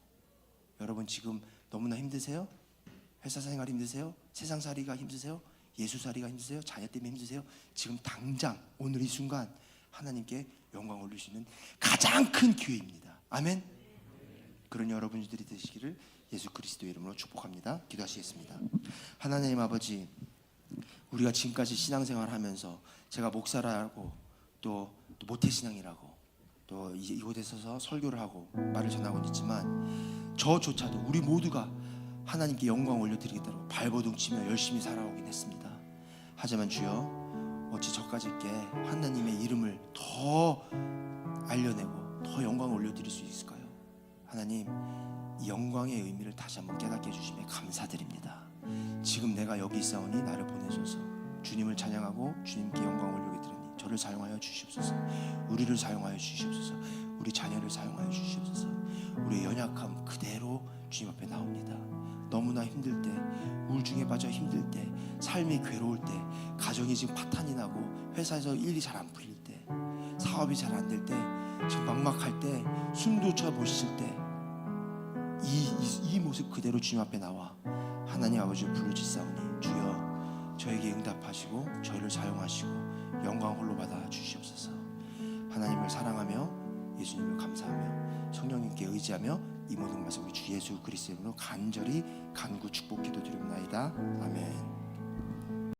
여러분 지금 너무나 힘드세요? 회사 생활 힘드세요? 세상 살이가 힘드세요? 예수 살이가 힘드세요? 자녀 때문에 힘드세요? 지금 당장 오늘 이 순간 하나님께 영광 올릴 수 있는 가장 큰 기회입니다. 아멘. 그런 여러분들이 되시기를 예수 그리스도의 이름으로 축복합니다. 기도하시겠습니다. 하나님 아버지, 우리가 지금까지 신앙생활하면서 제가 목사라고 또 모태신앙이라고 또 이곳에 서서 설교를 하고 말을 전하고 있지만 저조차도 우리 모두가 하나님께 영광 올려드리겠다고 발버둥 치며 열심히 살아오긴 했습니다. 하지만 주여, 어찌 저까지 있게 하나님의 이름을 더 알려내고 더 영광을 올려드릴 수 있을까요? 하나님, 이 영광의 의미를 다시 한번 깨닫게 해주심에 감사드립니다. 지금 내가 여기 있사오니 나를 보내소서. 주님을 찬양하고 주님께 영광을 올리게 드리니 저를 사용하여 주시옵소서. 우리를 사용하여 주시옵소서. 우리 자녀를 사용하여 주시옵소서. 우리의 연약함 그대로 주님 앞에 나옵니다. 너무나 힘들 때, 우울증에 빠져 힘들 때, 삶이 괴로울 때, 가정이 지금 파탄이 나고 회사에서 일이 잘 안 풀릴 때, 사업이 잘 안 될 때, 지금 막막할 때, 숨조차 못 쉴 때, 이 모습 그대로 주님 앞에 나와 하나님 아버지를 부르짖사오니 주여, 저에게 응답하시고 저희를 사용하시고 영광 홀로 받아 주시옵소서. 하나님을 사랑하며 예수님을 감사하며 성령님께 의지하며 이 모든 말씀 우리 주 예수 그리스도의 이름으로 간절히 간구 축복 기도드립니다. 아멘.